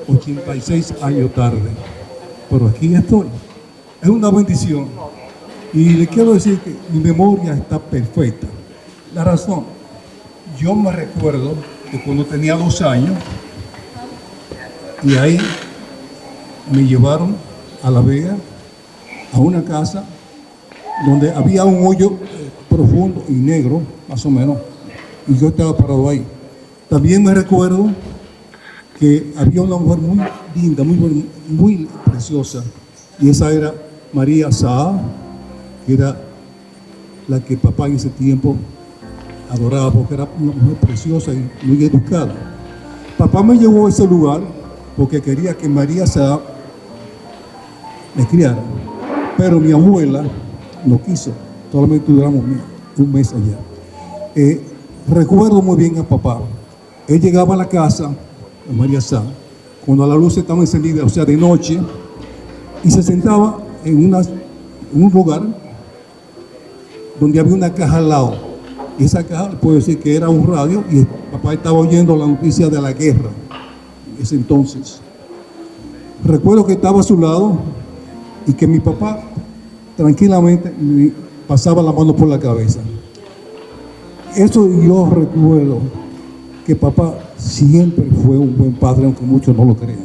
86 años tarde, pero aquí estoy. Es una bendición. Y le quiero decir que mi memoria está perfecta. La razón, yo me recuerdo que cuando tenía 2 años, y ahí me llevaron a La Vega, a una casa donde había un hoyo profundo y negro, más o menos, y yo estaba parado ahí. También me recuerdo que había una mujer muy linda, muy preciosa, y esa era María Saá, que era la que papá en ese tiempo adoraba, porque era una mujer preciosa y muy educada. Papá me llevó a ese lugar porque quería que María Saá me criara, pero mi abuela no quiso, solamente duramos un mes allá. Recuerdo muy bien a papá. Él llegaba a la casa de María Saá cuando la luz estaba encendida, o sea, de noche, y se sentaba en un lugar donde había una caja al lado. Y esa caja, puedo decir que era un radio, y el papá estaba oyendo la noticia de la guerra en ese entonces. Recuerdo que estaba a su lado y que mi papá tranquilamente me pasaba la mano por la cabeza. Eso yo recuerdo, que papá siempre fue un buen padre, aunque muchos no lo crean.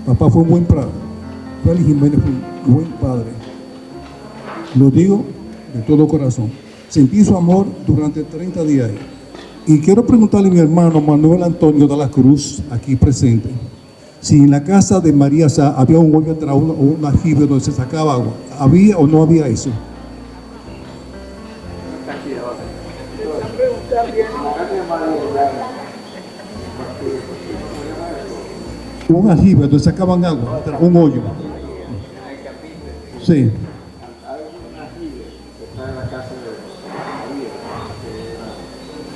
Papá fue un buen padre. Félix Jiménez fue un buen padre. Lo digo de todo corazón. Sentí su amor durante 30 días. Y quiero preguntarle a mi hermano Manuel Antonio de la Cruz, aquí presente, si en la casa de María Sá había un hoyo atrás, un aljibe donde se sacaba agua. ¿Había o no había eso? Un aljibe donde sacaban agua, un hoyo. Sí.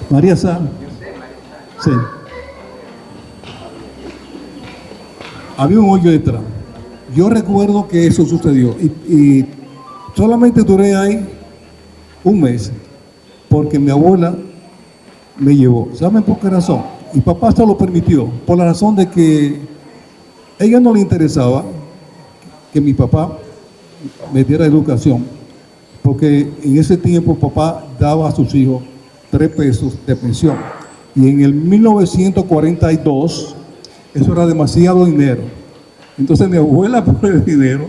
María Sá. Sí. Había un hoyo detrás. Yo recuerdo que eso sucedió y solamente duré ahí un mes porque mi abuela me llevó. ¿Saben por qué razón? Y papá se lo permitió, por la razón de que a ella no le interesaba que mi papá me diera educación, porque en ese tiempo papá daba a sus hijos 3 pesos de pensión. Y en el 1942, eso era demasiado dinero. Entonces mi abuela, por el dinero,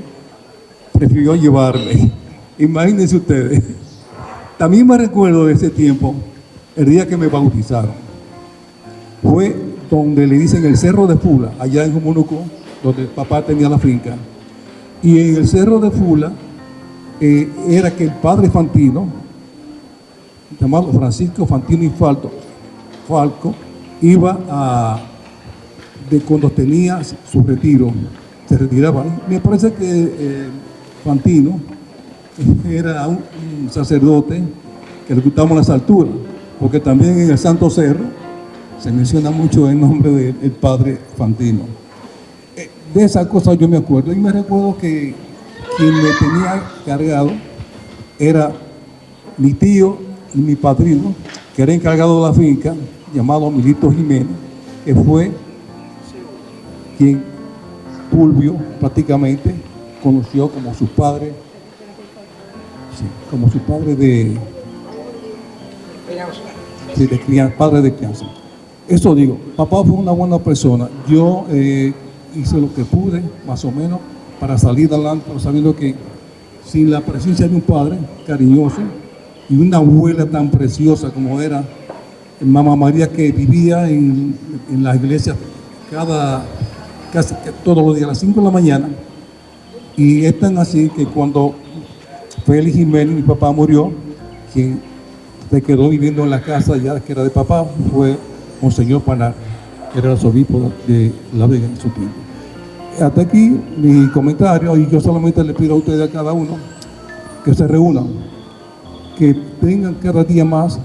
prefirió llevarme. Imagínense ustedes. También me recuerdo de ese tiempo, el día que me bautizaron. Fue donde le dicen el Cerro de Fula, allá en Jumunuco, donde papá tenía la finca. Y en el Cerro de Fula era que el padre Fantino, llamado Francisco Fantino y Falco, iba de cuando tenía su retiro, se retiraba. Me parece que Fantino era un sacerdote que le gustaban las alturas, porque también en el Santo Cerro se menciona mucho el nombre del padre Fantino. De esas cosas yo me acuerdo, y me recuerdo que quien me tenía cargado era mi tío y mi padrino, que era encargado de la finca, llamado Milito Jiménez, que fue quien Fulvio prácticamente conoció como su padre, sí, como su padre de crianza, padre de crianza. Eso digo, papá fue una buena persona. Yo hice lo que pude, más o menos, para salir adelante, sabiendo que sin la presencia de un padre cariñoso y una abuela tan preciosa como era Mamá María, que vivía en la iglesia casi todos los días a las 5 de la mañana, y es tan así que cuando Félix Jiménez, mi papá, murió, quien se quedó viviendo en la casa ya que era de papá fue Monseñor Panar, que era el arzobispo de La Vega en su tiempo. Hasta aquí mi comentario, y yo solamente le pido a ustedes, a cada uno, que se reúnan, que tengan cada día más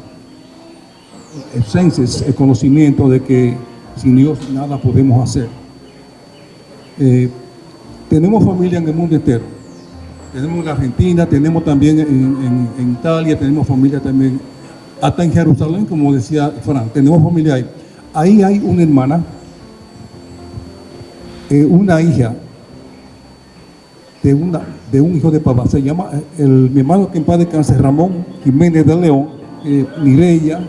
el conocimiento de que sin Dios nada podemos hacer. Tenemos familia en el mundo entero. Tenemos en Argentina, tenemos también en Italia, tenemos familia también, hasta en Jerusalén, como decía Fran, tenemos familia ahí. Ahí hay una hermana, una hija de un hijo de papá, se llama, mi hermano que en paz descanse, Ramón Jiménez de León, Mireya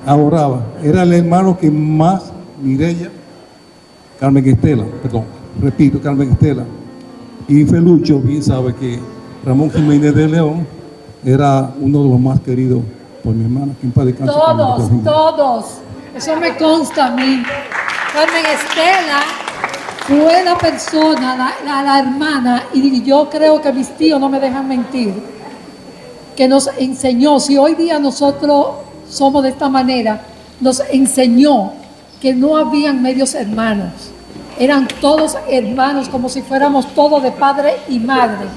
adoraba, era el hermano que más Mireya, Carmen Estela, Carmen Estela, y Felucho bien sabe que Ramón Jiménez de León era uno de los más queridos por mi hermana, que en paz descanse. Todos, eso me consta a mí. Carmen Estela fue la persona, la hermana, y yo creo que mis tíos no me dejan mentir, que nos enseñó, si hoy día nosotros somos de esta manera, nos enseñó que no habían medios hermanos, eran todos hermanos, como si fuéramos todos de padre y madre.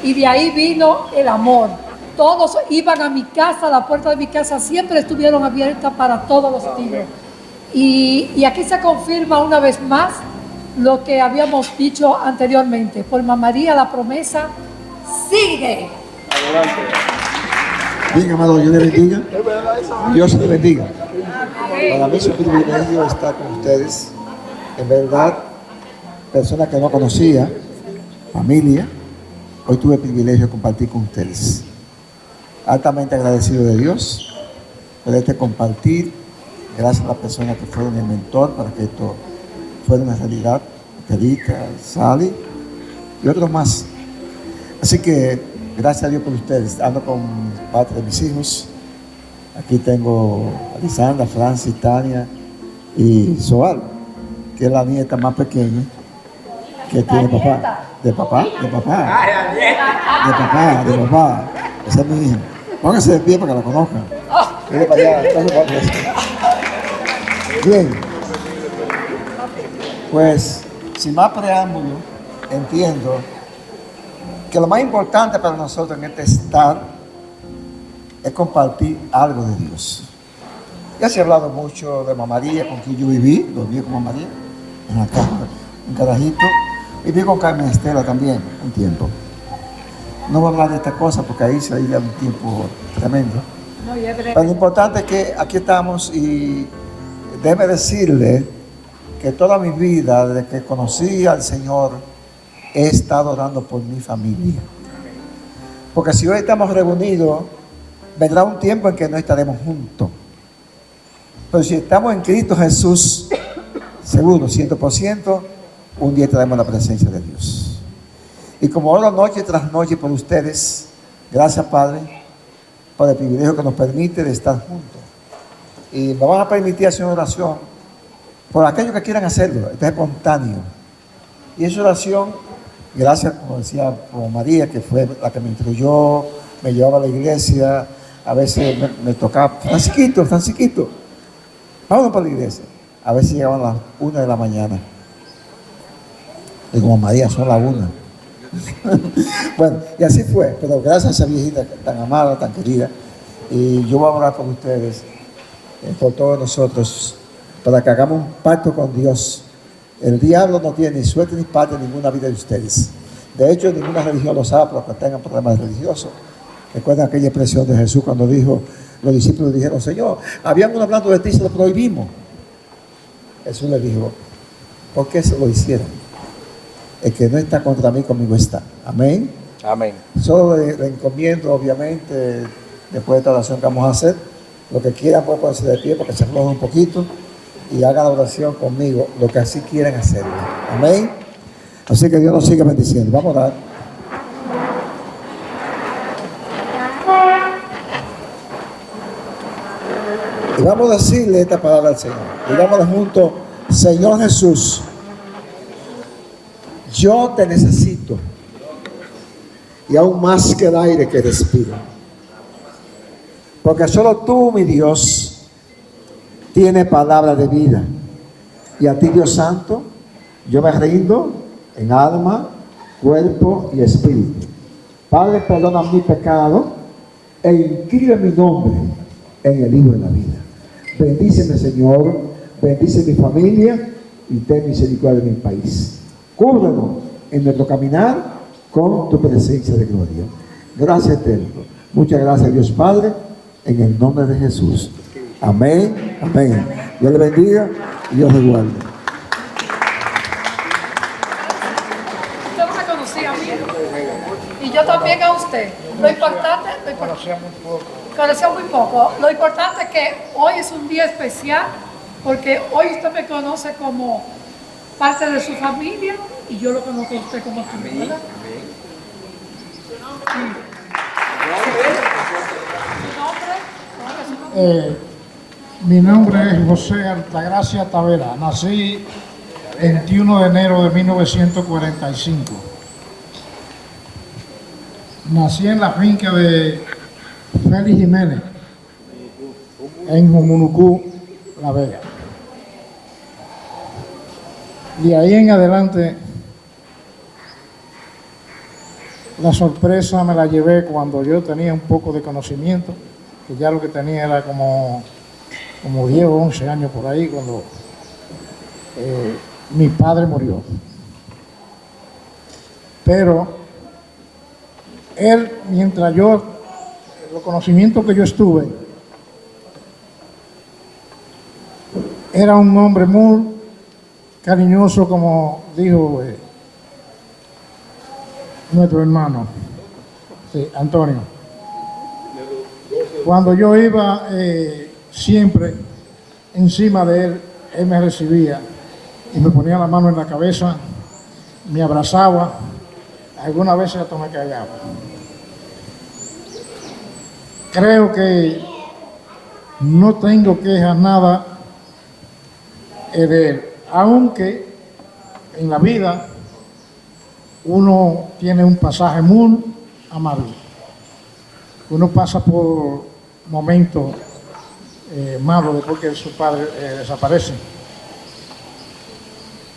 Y de ahí vino el amor. Todos iban a mi casa, la puerta de mi casa siempre estuvieron abiertas para todos los tíos. Y aquí se confirma una vez más lo que habíamos dicho anteriormente. Por Mamá María la promesa sigue. Adelante. Bien, amado, Dios le bendiga. Dios le bendiga. Para mí es un privilegio estar con ustedes. En verdad, personas que no conocía, familia, hoy tuve el privilegio de compartir con ustedes. Altamente agradecido de Dios por este compartir. Gracias a las personas que fueron el mentor para que esto fuera una realidad. Pedita, Sally y otros más. Así que gracias a Dios por ustedes. Ando con parte de mis hijos. Aquí tengo a Lisandra, Francis, Tania y Soal, que es la nieta más pequeña que tiene papá. De papá. Esa es mi hija. Póngase de pie para que la conozcan. Mire para allá, bien. Pues, sin más preámbulo, entiendo que lo más importante para nosotros en este estar es compartir algo de Dios. Ya se ha hablado mucho de Mamá María, con quien yo viví con Mamá María, en la casa, un carajito. Viví con Carmen Estela también, un tiempo. No voy a hablar de esta cosa porque ahí se ha ido un tiempo tremendo. Pero lo importante es que aquí estamos y déjeme decirle que toda mi vida, desde que conocí al Señor, he estado orando por mi familia. Porque si hoy estamos reunidos, vendrá un tiempo en que no estaremos juntos. Pero si estamos en Cristo Jesús, seguro, 100%, un día estaremos en la presencia de Dios. Y como oro noche tras noche por ustedes, gracias Padre, por el privilegio que nos permite de estar juntos. Y me van a permitir hacer una oración por aquellos que quieran hacerlo, esto es espontáneo. Y esa oración, gracias, como decía, por María, que fue la que me instruyó, me llevaba a la iglesia, a veces me tocaba, Francisquito, vámonos para la iglesia. A veces llegaban a las 1 de la mañana. Y como María, son las 1. Bueno, y así fue, pero gracias a esa viejita tan amada, tan querida. Y yo voy a orar por ustedes, por todos nosotros, para que hagamos un pacto con Dios. El diablo no tiene ni suerte ni parte en ninguna vida de ustedes. De hecho, ninguna religión lo sabe, pero que tengan problemas religiosos. Recuerdan aquella expresión de Jesús cuando dijo, los discípulos dijeron, Señor, habíamos hablando de ti y se lo prohibimos. Jesús le dijo, ¿por qué se lo hicieron? El que no está contra mí, conmigo está. Amén. Amén. Solo le encomiendo, obviamente, después de esta oración que vamos a hacer, lo que quieran pueden ponerse de pie porque se aflojan un poquito y hagan la oración conmigo, lo que así quieran hacerlo. Amén. Así que Dios nos siga bendiciendo. Vamos a orar. Y vamos a decirle esta palabra al Señor. Digámosle juntos, Señor Jesús, yo te necesito. Y aún más que el aire que respiro. Porque solo tú, mi Dios, tienes palabra de vida. Y a ti, Dios Santo, yo me rindo en alma, cuerpo y espíritu. Padre, perdona mi pecado e inscribe mi nombre en el libro de la vida. Bendíceme, Señor, bendice mi familia y ten misericordia de mi país. Cúbrenos en nuestro caminar con tu presencia de gloria. Gracias, eterno. Muchas gracias, Dios Padre, en el nombre de Jesús. Amén, amén. Dios le bendiga y Dios le guarde. Usted me conocía a mí y yo también a usted. Lo importante, conocía muy poco. Lo importante es que hoy es un día especial porque hoy usted me conoce como parte de su familia y yo lo conozco a usted como su ¿verdad? Mi nombre es José Altagracia Tavera. Nací el 21 de enero de 1945. Nací en la finca de Félix Jiménez, en Jumunucú, La Vega. De ahí en adelante, la sorpresa me la llevé cuando yo tenía un poco de conocimiento, que ya lo que tenía era como 10 o 11 años por ahí, cuando mi padre murió. Pero él, mientras los conocimientos que yo estuve, era un hombre muy cariñoso, como dijo nuestro hermano, sí, Antonio. Cuando yo iba siempre encima de él, él me recibía y me ponía la mano en la cabeza, me abrazaba, algunas veces hasta me callaba. Creo que no tengo quejas nada de él. aunque en la vida uno tiene un pasaje muy amable. Uno pasa por momentos malos después que su padre desaparece.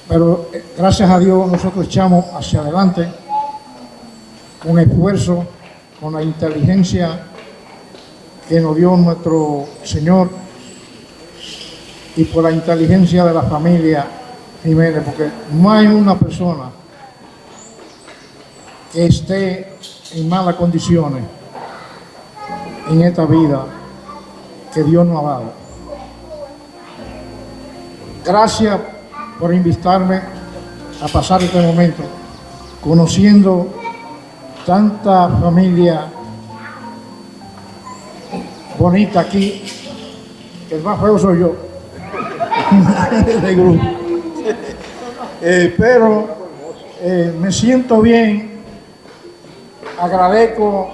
Pero gracias a Dios nosotros echamos hacia adelante con esfuerzo, con la inteligencia que nos dio nuestro Señor y por la inteligencia de la familia Jiménez, porque no hay una persona que esté en malas condiciones en esta vida que Dios nos ha dado. Gracias por invitarme a pasar este momento conociendo tanta familia bonita aquí, que el más feo soy yo del grupo. Pero me siento bien, agradezco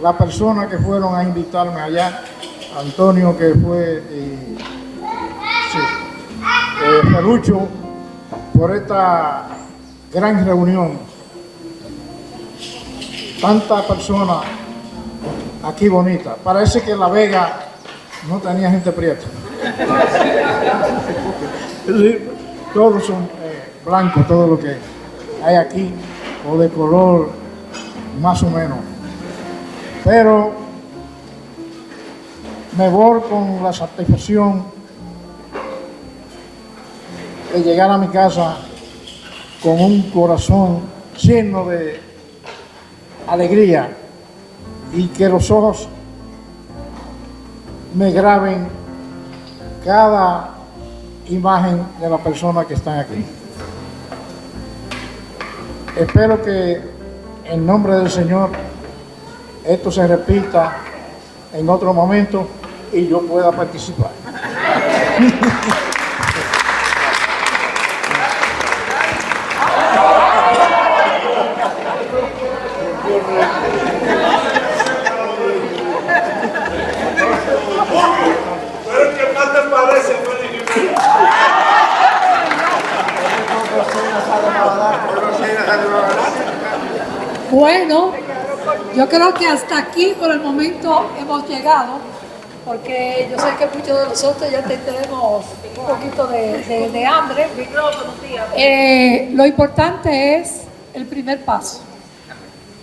las personas que fueron a invitarme allá, Antonio que fue, Ferrucho, por esta gran reunión. Tantas personas aquí bonitas. Parece que La Vega no tenía gente prieta. Todos son blancos, todo lo que hay aquí, o de color más o menos. Pero me voy con la satisfacción de llegar a mi casa con un corazón lleno de alegría y que los ojos me graben cada imagen de la persona que están aquí. Espero que en nombre del Señor esto se repita en otro momento y yo pueda participar. Bueno, yo creo que hasta aquí por el momento hemos llegado, porque yo sé que muchos de nosotros ya tenemos un poquito de hambre. Lo importante es el primer paso.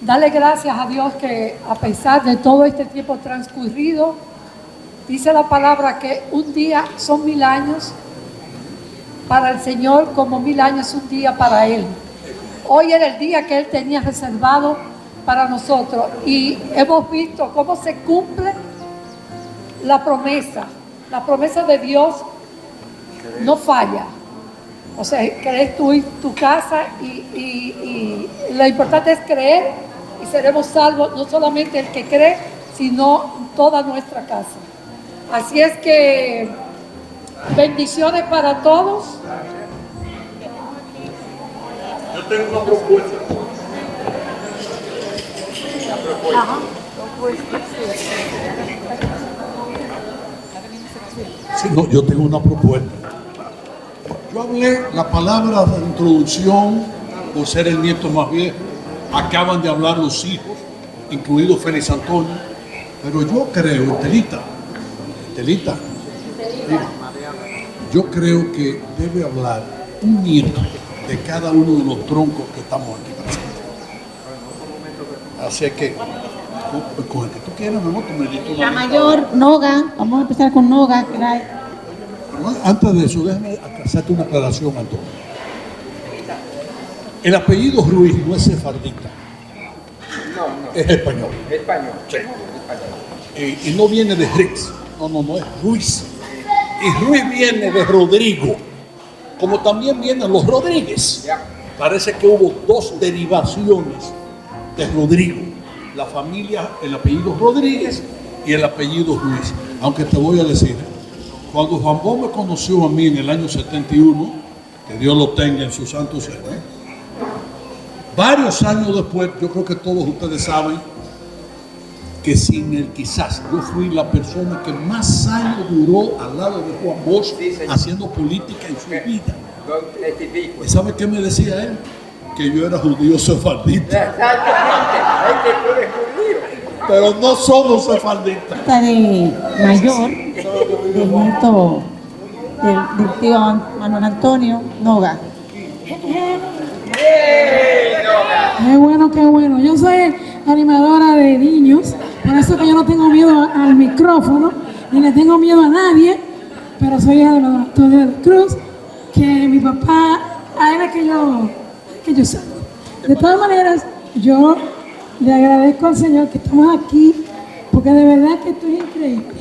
Darle gracias a Dios que a pesar de todo este tiempo transcurrido, dice la palabra que un día son 1000 años para el Señor, como 1000 años un día para Él. Hoy era el día que Él tenía reservado para nosotros y hemos visto cómo se cumple la promesa. La promesa de Dios no falla. O sea, crees tú en tu casa y lo importante es creer y seremos salvos, no solamente el que cree, sino toda nuestra casa. Así es que bendiciones para todos. Yo tengo una propuesta. Sí, no, yo tengo una propuesta. Yo hablé la palabra de introducción por ser el nieto más viejo. Acaban de hablar los hijos, incluido Félix Antonio. Pero yo creo, Estelita, mira, yo creo que debe hablar un nieto de cada uno de los troncos que estamos aquí presentes. Así que, con el que tú quieras, mi amor, tú me dices La mayor, Noga, vamos a empezar con Noga. Antes de eso, déjame hacerte una aclaración, Antonio. El apellido Ruiz no es sefardita, es español. Español. Sí. Y no viene de Rix, no, es Ruiz. Y Ruiz viene de Rodrigo, como también vienen los Rodríguez. Parece que hubo dos derivaciones de Rodrigo. La familia, el apellido Rodríguez y el apellido Ruiz. Aunque te voy a decir, cuando Juan Bosch me conoció a mí en el año 71, que Dios lo tenga en su santo cielo, varios años después, yo creo que todos ustedes saben que sin él quizás yo fui la persona que más años duró al lado de Juan Bosch haciendo política en su vida. ¿Y sabe qué me decía él? Que yo era judío sefardita. Exactamente, es que tú eres judío. Pero no somos sefardistas. De mayor, del nieto del tío Manuel Antonio Noga. Qué bueno, qué bueno. Yo soy animadora de niños, por eso que yo no tengo miedo al micrófono, ni le tengo miedo a nadie, pero soy hija de la Antonio de la Cruz, que mi papá, a él es que yo salgo. De todas maneras, yo le agradezco al Señor que estamos aquí, porque de verdad que esto es increíble.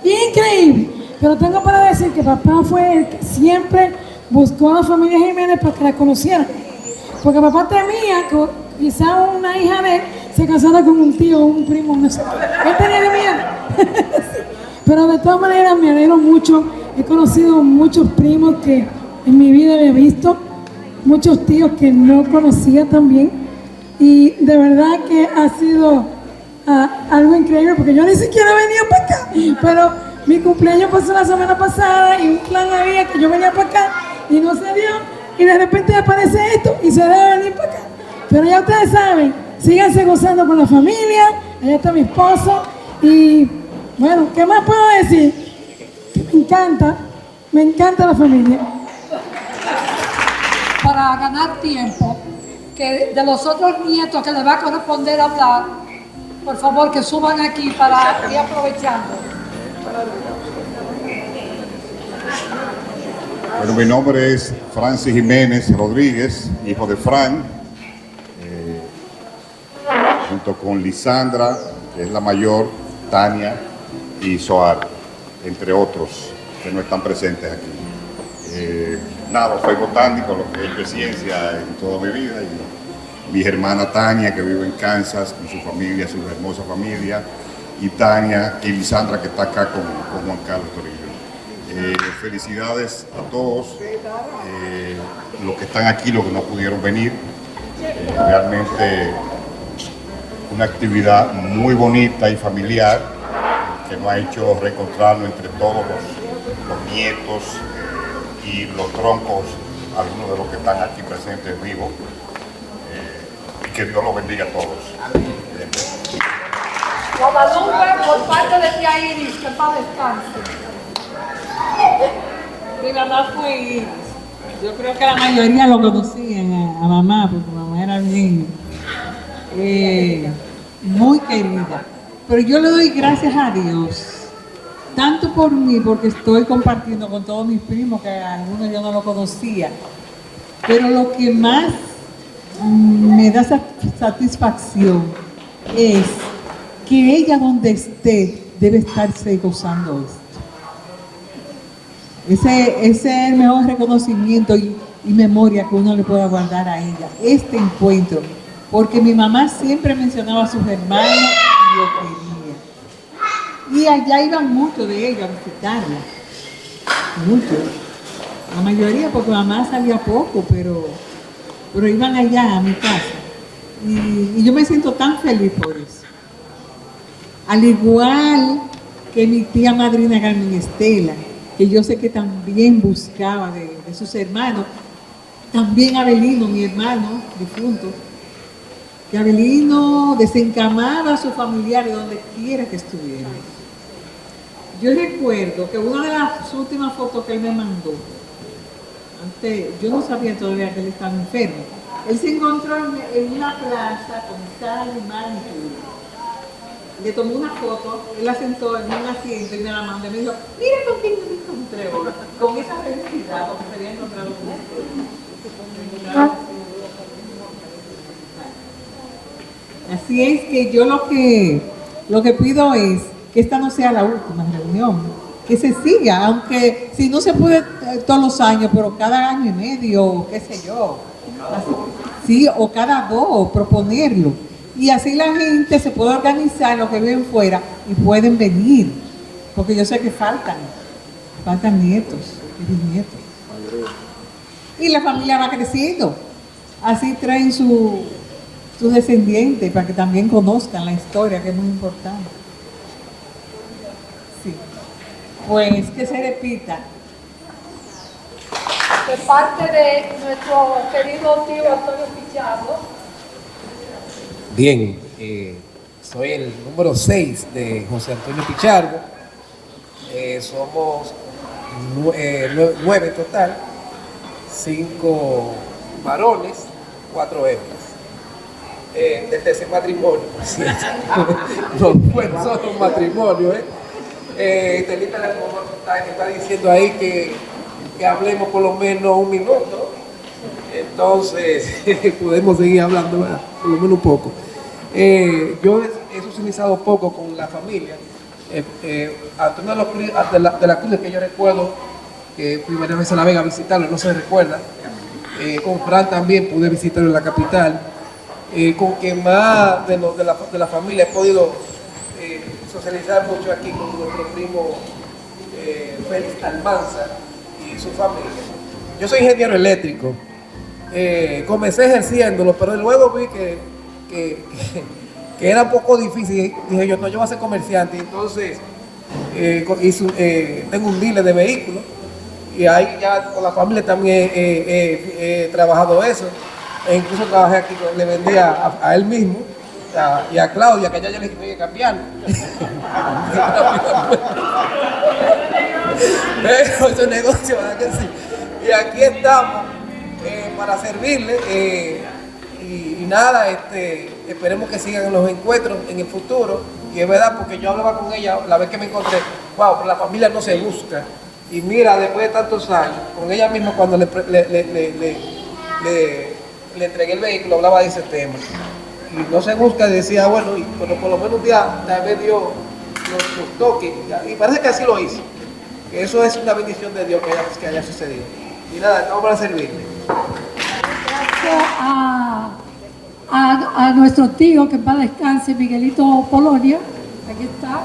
Increíble. Pero tengo para decir que papá fue el que siempre buscó a la familia Jiménez para que la conocieran. Porque papá temía que quizá una hija de él se casara con un tío o un primo, no sé. Él tenía miedo. Pero de todas maneras me alegro mucho. He conocido muchos primos que en mi vida había visto, muchos tíos que no conocía también. Y de verdad que ha sido algo increíble, porque yo ni siquiera venía para acá. Pero mi cumpleaños pasó la semana pasada y un plan había que yo venía para acá y no se dio. Y de repente aparece esto y se debe venir para acá. Pero ya ustedes saben, síganse gozando con la familia. Allá está mi esposo. Y bueno, ¿qué más puedo decir? Que me encanta la familia. Para ganar tiempo, que de los otros nietos que les va a corresponder hablar, por favor que suban aquí para ir aprovechando. Bueno, mi nombre es Francis Jiménez Rodríguez, hijo de Fran, junto con Lisandra, que es la mayor, Tania y Soar, entre otros que no están presentes aquí. Soy botánico, lo que es ciencia en toda mi vida, y mi hermana Tania, que vive en Kansas con su familia, su hermosa familia, y Tania y Lisandra, que está acá con Juan Carlos Toribio. Felicidades a todos, los que están aquí, los que no pudieron venir. Realmente una actividad muy bonita y familiar que nos ha hecho reencontrarnos entre todos los nietos y los troncos, algunos de los que están aquí presentes vivos. Y que Dios los bendiga a todos. Guadalupe, por parte de tía Iris, que para descanse. Mi mamá fue Iris. Yo creo que la mayoría lo conocían a mamá, porque mamá era bien, muy querida. Pero yo le doy gracias a Dios, tanto por mí, porque estoy compartiendo con todos mis primos, que algunos yo no lo conocía. Pero lo que más me da satisfacción es que ella, donde esté, debe estarse gozando esto. Ese es el mejor reconocimiento y memoria que uno le pueda guardar a ella, este encuentro, porque mi mamá siempre mencionaba a sus hermanos y lo quería. Y allá iban muchos de ellos a visitarla, muchos, la mayoría, porque mamá salía poco, pero iban allá a mi casa. Y yo me siento tan feliz por eso. Al igual que mi tía madrina Carmen Estela, que yo sé que también buscaba de sus hermanos, también Abelino, mi hermano difunto, que Abelino desencamaba a sus familiares donde quiera que estuvieran. Yo recuerdo que una de las últimas fotos que él me mandó, antes, yo no sabía todavía que él estaba enfermo, él se encontró en una plaza con Sal y Mar y Julio. Le tomé una foto, él la sentó en un asiento y me la mandó y me dijo, mira con quién me encontré hoy, con esa felicidad, porque se había encontrado con usted. Así es que yo lo que pido es que esta no sea la última reunión, que se siga, aunque si no se puede todos los años, pero cada año y medio, qué sé yo, así, sí, o cada dos, proponerlo. Y así la gente se puede organizar, los que viven fuera, y pueden venir, porque yo sé que faltan nietos y bisnietos. Y la familia va creciendo, así traen su sus descendientes, para que también conozcan la historia, que es muy importante. Sí. Pues que se repita. De parte de nuestro querido tío Antonio Pichardo. Bien, soy el número 6 de José Antonio Pichardo. Somos 9 en total, 5 varones, 4 hembras. Del tercer matrimonio, por cierto. No fue solo un matrimonio. Telita está diciendo ahí que hablemos por lo menos un minuto. Entonces, podemos seguir hablando, ¿verdad? Por lo menos un poco. Yo he socializado poco con la familia. De la cruz que yo recuerdo, que primera vez a La Vega a visitarlo, no se recuerda. Con Fran también pude visitarlo en la capital. Con quien más de la familia he podido socializar mucho aquí con nuestro primo Félix Almanza y su familia. Yo soy ingeniero eléctrico. Comencé ejerciéndolo, pero luego vi que era un poco difícil. Dije yo voy a ser comerciante. Entonces tengo un dealer de vehículos y ahí ya con la familia también he trabajado eso. E incluso trabajé aquí, le vendía a él mismo y a Claudia, que ya le dije cambiarlo. Pero es un negocio, ¿verdad que sí? Y aquí estamos para servirle y nada, esperemos que sigan los encuentros en el futuro. Y es verdad, porque yo hablaba con ella la vez que me encontré, wow, pero la familia no se busca. Y mira, después de tantos años, con ella misma cuando le entregué el vehículo, hablaba de ese tema. Y no se busca, decía, bueno, pero por lo menos un día tal vez Dios nos toque. Y parece que así lo hizo. Que eso es una bendición de Dios que haya sucedido. Y nada, estamos para servirle. Gracias a nuestro tío, que en paz descanse, Miguelito Polonia. Aquí está.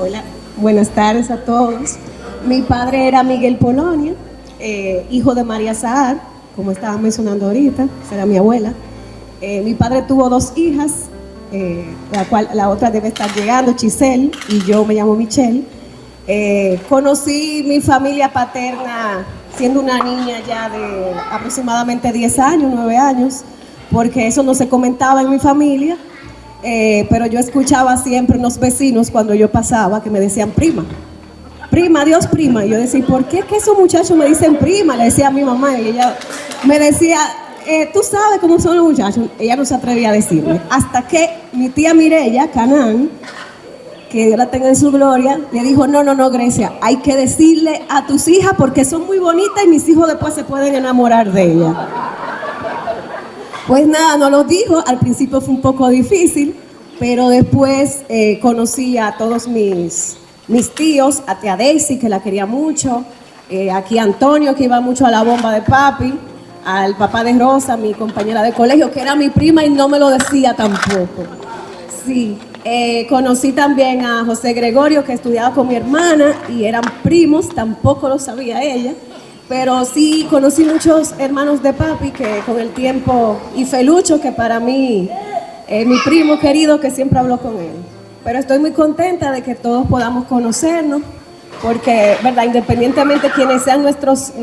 Hola, buenas tardes a todos. Mi padre era Miguel Polonia, hijo de María Saar, como estaba mencionando ahorita, esa era mi abuela. Mi padre tuvo 2 hijas, la otra debe estar llegando, Chisel, y yo me llamo Michelle. Conocí mi familia paterna siendo una niña ya de aproximadamente 10 años, 9 años, porque eso no se comentaba en mi familia, pero yo escuchaba siempre unos vecinos cuando yo pasaba que me decían prima. Prima, Dios prima. Y yo decía, ¿por qué que esos muchachos me dicen prima? Le decía a mi mamá y ella me decía, tú sabes cómo son los muchachos. Ella no se atrevía a decirme. Hasta que mi tía Mireya, Canán, que Dios la tenga en su gloria, le dijo, no, Grecia, hay que decirle a tus hijas porque son muy bonitas y mis hijos después se pueden enamorar de ellas. Pues nada, no lo dijo. Al principio fue un poco difícil, pero después conocí a todos mis tíos, a tía Daisy, que la quería mucho, aquí a Antonio, que iba mucho a la bomba de papi, al papá de Rosa, mi compañera de colegio, que era mi prima y no me lo decía tampoco. Sí, conocí también a José Gregorio, que estudiaba con mi hermana y eran primos, tampoco lo sabía ella, pero sí conocí muchos hermanos de papi que con el tiempo, y Felucho, que para mí, mi primo querido, que siempre habló con él. Pero estoy muy contenta de que todos podamos conocernos, porque, verdad, independientemente de quienes sean nuestras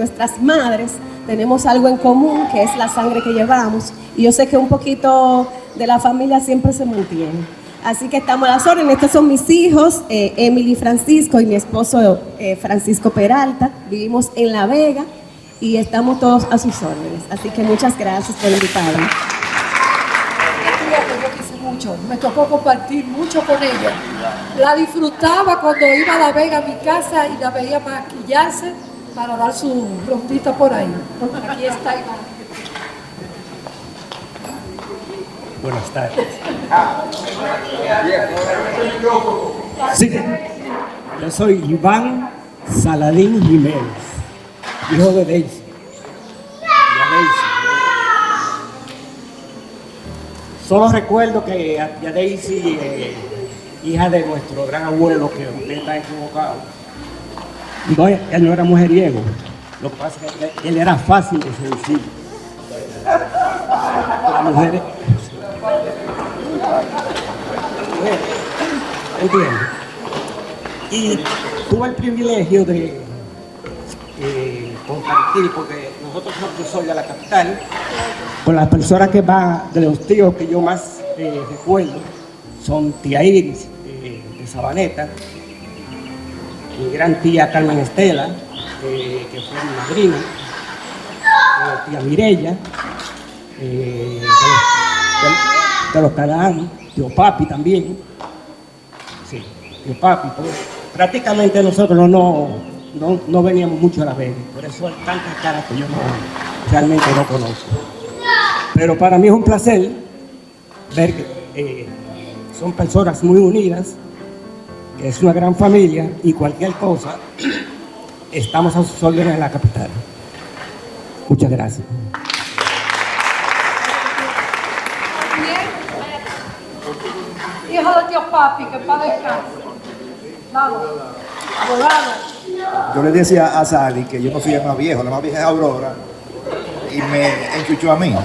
madres, tenemos algo en común, que es la sangre que llevamos. Y yo sé que un poquito de la familia siempre se mantiene. Así que estamos a las órdenes. Estos son mis hijos, Emily Francisco y mi esposo Francisco Peralta. Vivimos en La Vega y estamos todos a sus órdenes. Así que muchas gracias por invitarme. Me tocó compartir mucho con ella. La disfrutaba cuando iba a La Vega a mi casa y la veía maquillarse para dar su rondita por ahí. Aquí está Iván. Buenas tardes. Sí, yo soy Iván Saladín Jiménez, hijo de Daisy. Solo recuerdo que a Daisy, hija de nuestro gran abuelo, que usted está equivocado, no, él no era mujeriego, lo que pasa es que él era fácil y sencillo. Las mujeres, ver, ¿entiendes? Y tuve el privilegio de compartir, porque nosotros soy de la capital, con las personas que van, de los tíos que yo más recuerdo, son tía Iris de Sabaneta, mi gran tía Carmen Estela, que fue mi madrina, tía Mireya, de los Canaán, tío Papi también, sí, tío Papi, pues, prácticamente nosotros no veníamos mucho a la vez, por eso hay tantas caras que yo realmente no conozco. Pero para mí es un placer ver que son personas muy unidas, que es una gran familia y cualquier cosa, estamos a sus órdenes en la capital. Muchas gracias. Bien. Hijo de tío Papi, que para descansar. Vamos, abogado. Yo le decía a Sally que yo no soy el más viejo, la más vieja es Aurora, y me enchuchó a mí.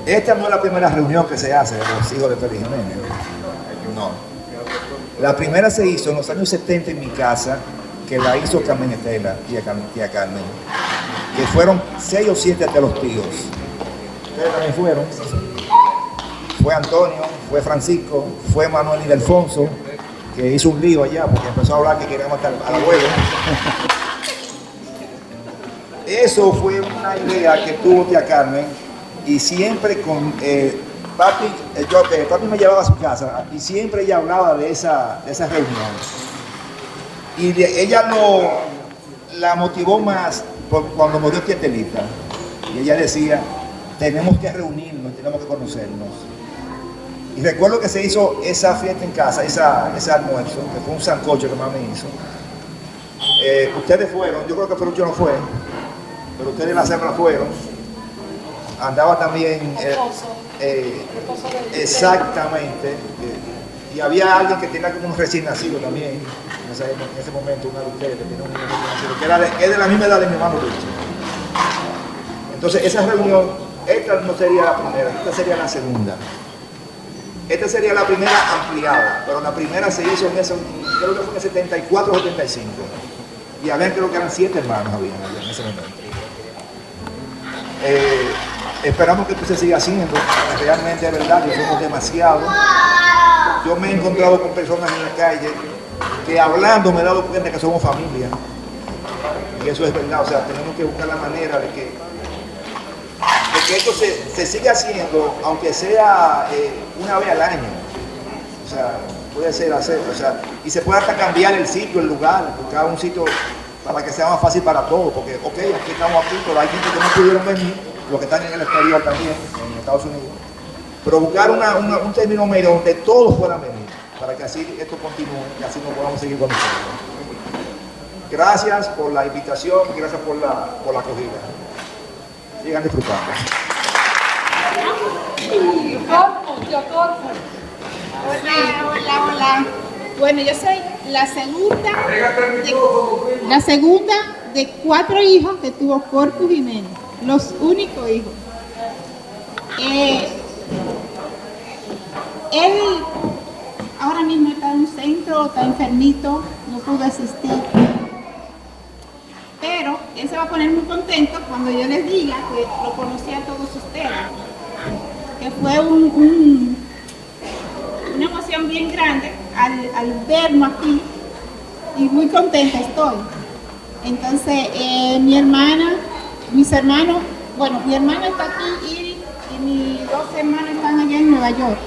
Esta no es la primera reunión que se hace de los hijos de Félix Jiménez. No. La primera se hizo en los años 70 en mi casa, que la hizo Carmen Estela, tía Carmen, que fueron 6 o 7 hasta los tíos. Ustedes también fueron. Fue Antonio, fue Francisco, fue Manuel y Delfonso, que hizo un lío allá porque empezó a hablar que quería matar al abuelo. Eso fue una idea que tuvo tía Carmen y siempre con papi me llevaba a su casa y siempre ella hablaba de esa reunión. Y ella la motivó más cuando murió tía Telita. Y ella decía, tenemos que reunirnos, tenemos que conocernos. Y recuerdo que se hizo esa fiesta en casa, ese almuerzo, que fue un sancocho que mamá me hizo. Ustedes fueron, yo creo que Ferrucho no fue, pero ustedes en la semana fueron. Andaba también, exactamente, y había alguien que tenía como un recién nacido también, en ese momento, una de ustedes que tenía un recién nacido, que es de la misma edad de mi hermano Lucho. Entonces esa reunión, esta no sería la primera, esta sería la segunda. Esta sería la primera ampliada, pero la primera se hizo en eso, creo que fue en el 74 o 75. Y habían, creo que eran 7 hermanos en ese momento. Esperamos que esto se siga haciendo, realmente es verdad que somos demasiados. Yo me he encontrado con personas en la calle que hablando me he dado cuenta que somos familia. Y eso es verdad, o sea, tenemos que buscar la manera de que esto se siga haciendo, aunque sea una vez al año. O sea, puede ser hacer, o sea, y se puede hasta cambiar el sitio, el lugar, buscar un sitio para que sea más fácil para todos, porque, ok, aquí estamos aquí, pero hay gente que no pudieron venir, los que están en el exterior también, en Estados Unidos, pero buscar un término medio donde todos puedan venir, para que así esto continúe y así nos podamos seguir con nosotros. Gracias por la invitación, gracias por la acogida. Sigan disfrutando. Hola. Bueno, yo soy la segunda de 4 hijos que tuvo Corpus Jiménez, los únicos hijos. Él ahora mismo está en un centro, está enfermito, no pudo asistir. Pero él se va a poner muy contento cuando yo les diga que lo conocí a todos ustedes. Que fue una emoción bien grande al vernos aquí y muy contenta estoy. Entonces, mis hermanos, bueno, mi hermana está aquí Iris, y mis 2 hermanos están allá en Nueva York.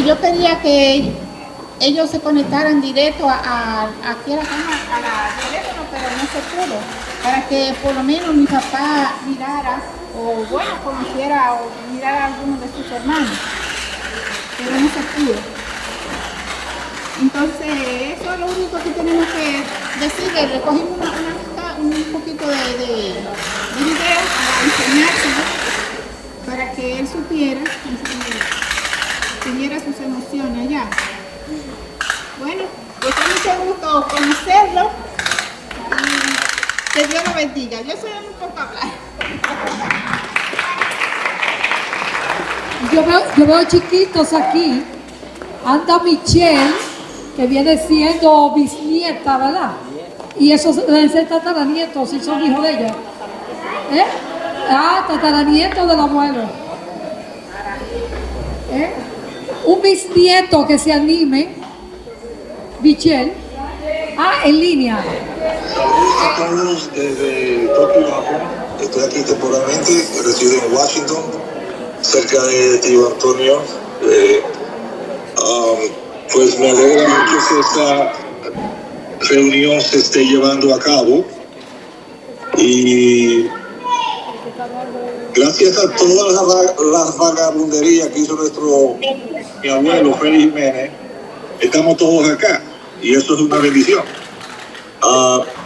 Yo quería que ellos se conectaran directo aquí a la cama, al teléfono, pero no se pudo, para que por lo menos mi papá mirara, o bueno, conociera o mirara a alguno de sus hermanos, pero no se pudo. Entonces, eso es lo único que tenemos que decirle. Recogimos un poquito de video para enseñárselo, para que él supiera, tuviera sus emociones allá. Bueno, pues fue mucho gusto conocerlo y que Dios lo bendiga. Yo soy un poco hablar. Yo veo chiquitos aquí. Anda Michelle, que viene siendo bisnieta, ¿verdad? Y esos deben ser tataranietos, si son hijos de ella. ¿Eh? Ah, tataranietos del abuelo. ¿Eh? Un bisnieto que se anime. Michelle. Ah, en línea. Saludos a todos desde Tokio, Japón. Estoy aquí temporalmente, resido en Washington, cerca de tío Antonio. Pues me alegra mucho que esta reunión se esté llevando a cabo y gracias a todas las vagabunderías que hizo mi abuelo Félix Jiménez, estamos todos acá y eso es una bendición.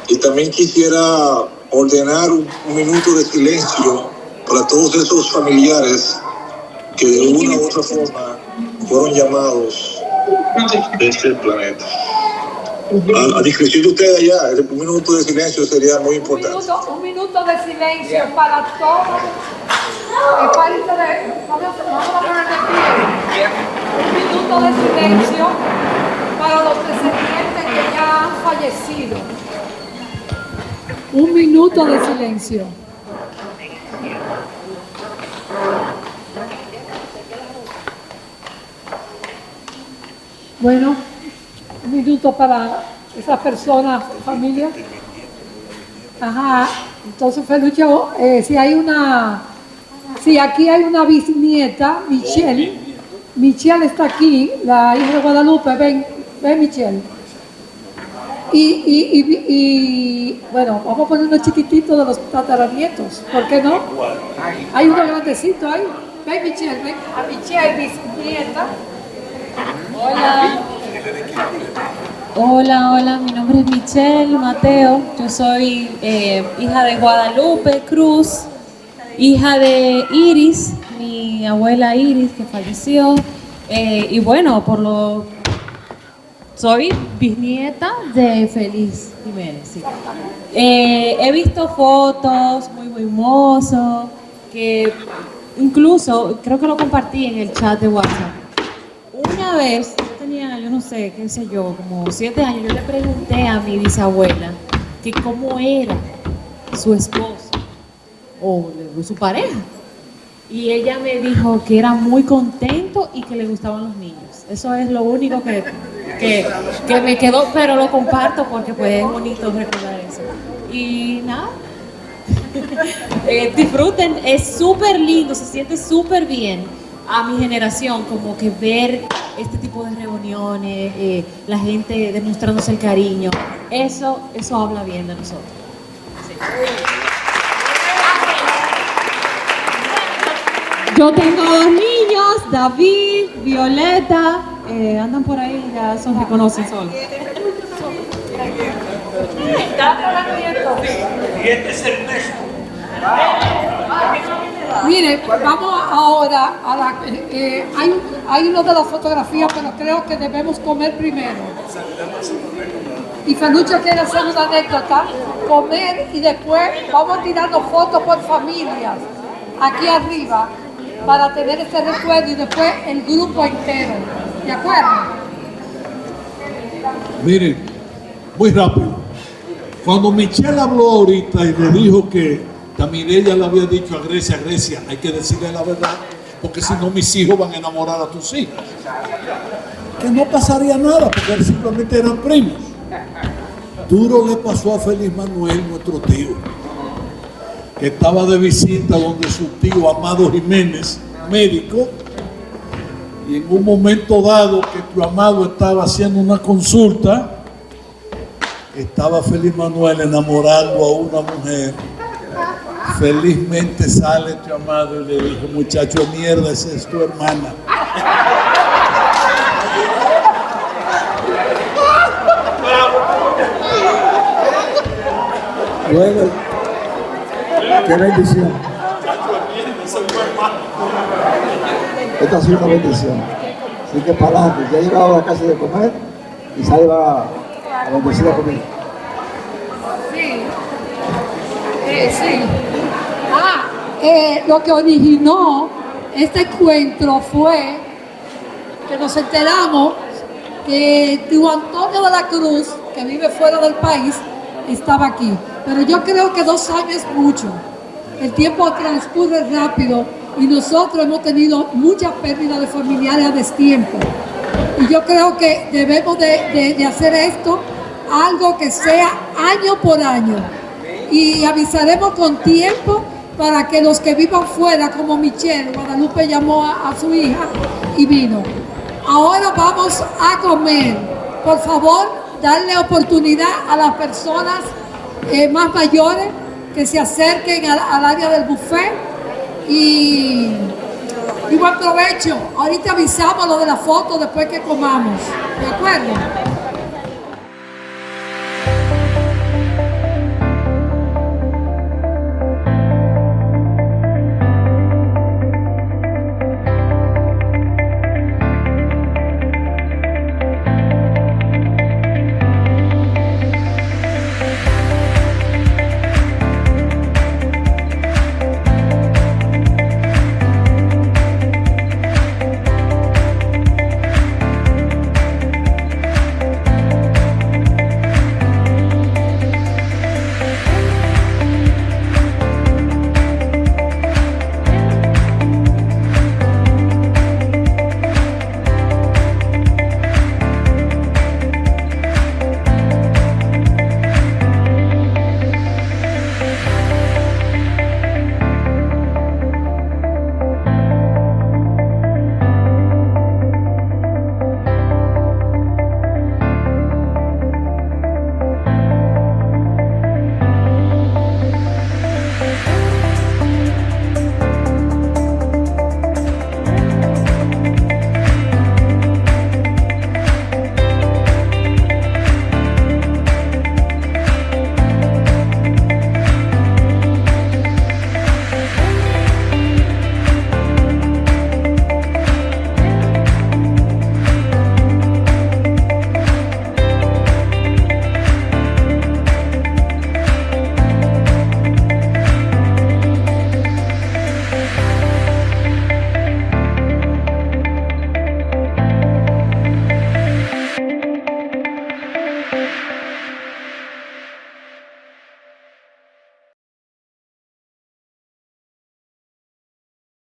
Y también quisiera ordenar un minuto de silencio para todos esos familiares que de una u otra forma fueron llamados de este planeta. A discreción de ustedes allá, un minuto de silencio sería muy importante. Un minuto de silencio para todos. Vamos a poner de pie. Un minuto de silencio para los descendientes que ya han fallecido. Un minuto de silencio. Bueno, un minuto para esas personas, familia. Ajá, entonces Felucho, si aquí hay una bisnieta, Michelle está aquí, la hija de Guadalupe, ven Michelle. Y bueno, vamos a poner unos chiquititos de los tataranietos, ¿por qué no? Hay uno grandecito ahí. Ven Michelle, ven a Michelle, bisnieta. Hola, mi nombre es Michelle Mateo, yo soy hija de Guadalupe Cruz, hija de Iris, mi abuela Iris que falleció, y bueno, soy bisnieta de Félix Jiménez. Sí. He visto fotos muy hermosos, que incluso creo que lo compartí en el chat de WhatsApp. Una vez, yo tenía, yo no sé, qué sé yo, como 7 años, yo le pregunté a mi bisabuela que cómo era su esposo o su pareja. Y ella me dijo que era muy contento y que le gustaban los niños. Eso es lo único que me quedó, pero lo comparto porque pues es bonito recordar eso. Y nada, disfruten, es súper lindo, se siente súper bien a mi generación, como que ver este tipo de reuniones, la gente demostrándose el cariño, eso habla bien de nosotros. Sí. Yo tengo 2 niños, David, Violeta, andan por ahí, ya se reconocen solos. Y este es el Ernesto. Mire, vamos ahora a la... hay uno de las fotografías, pero creo que debemos comer primero. Y Felucho quiere hacer una anécdota, comer y después vamos tirando fotos por familias aquí arriba para tener este recuerdo y después el grupo entero. ¿De acuerdo? Miren, muy rápido. Cuando Michelle habló ahorita y le dijo que también ella le había dicho a Grecia, hay que decirle la verdad, porque si no mis hijos van a enamorar a tus hijas. Que no pasaría nada, porque simplemente eran primos. Duro le pasó a Félix Manuel, nuestro tío, que estaba de visita donde su tío Amado Jiménez, médico, y en un momento dado que tu Amado estaba haciendo una consulta, estaba Félix Manuel enamorando a una mujer. Felizmente sale tu Amado y le dijo, muchacho mierda, esa es tu hermana. Bueno, qué bendición. Esta ha sido una bendición. Así que para adelante, ya ha llegado a la casa de comer y sale a bendecir la comida. Sí. Lo que originó este encuentro fue que nos enteramos que tío Antonio de la Cruz, que vive fuera del país, estaba aquí. Pero yo creo que 2 años es mucho. El tiempo transcurre rápido y nosotros hemos tenido muchas pérdidas de familiares a destiempo. Y yo creo que debemos de hacer esto algo que sea año por año. Y avisaremos con tiempo para que los que vivan fuera, como Michelle, Guadalupe llamó a su hija y vino. Ahora vamos a comer. Por favor, darle oportunidad a las personas más mayores que se acerquen al área del buffet y buen provecho. Ahorita avisamos lo de la foto después que comamos. ¿De acuerdo?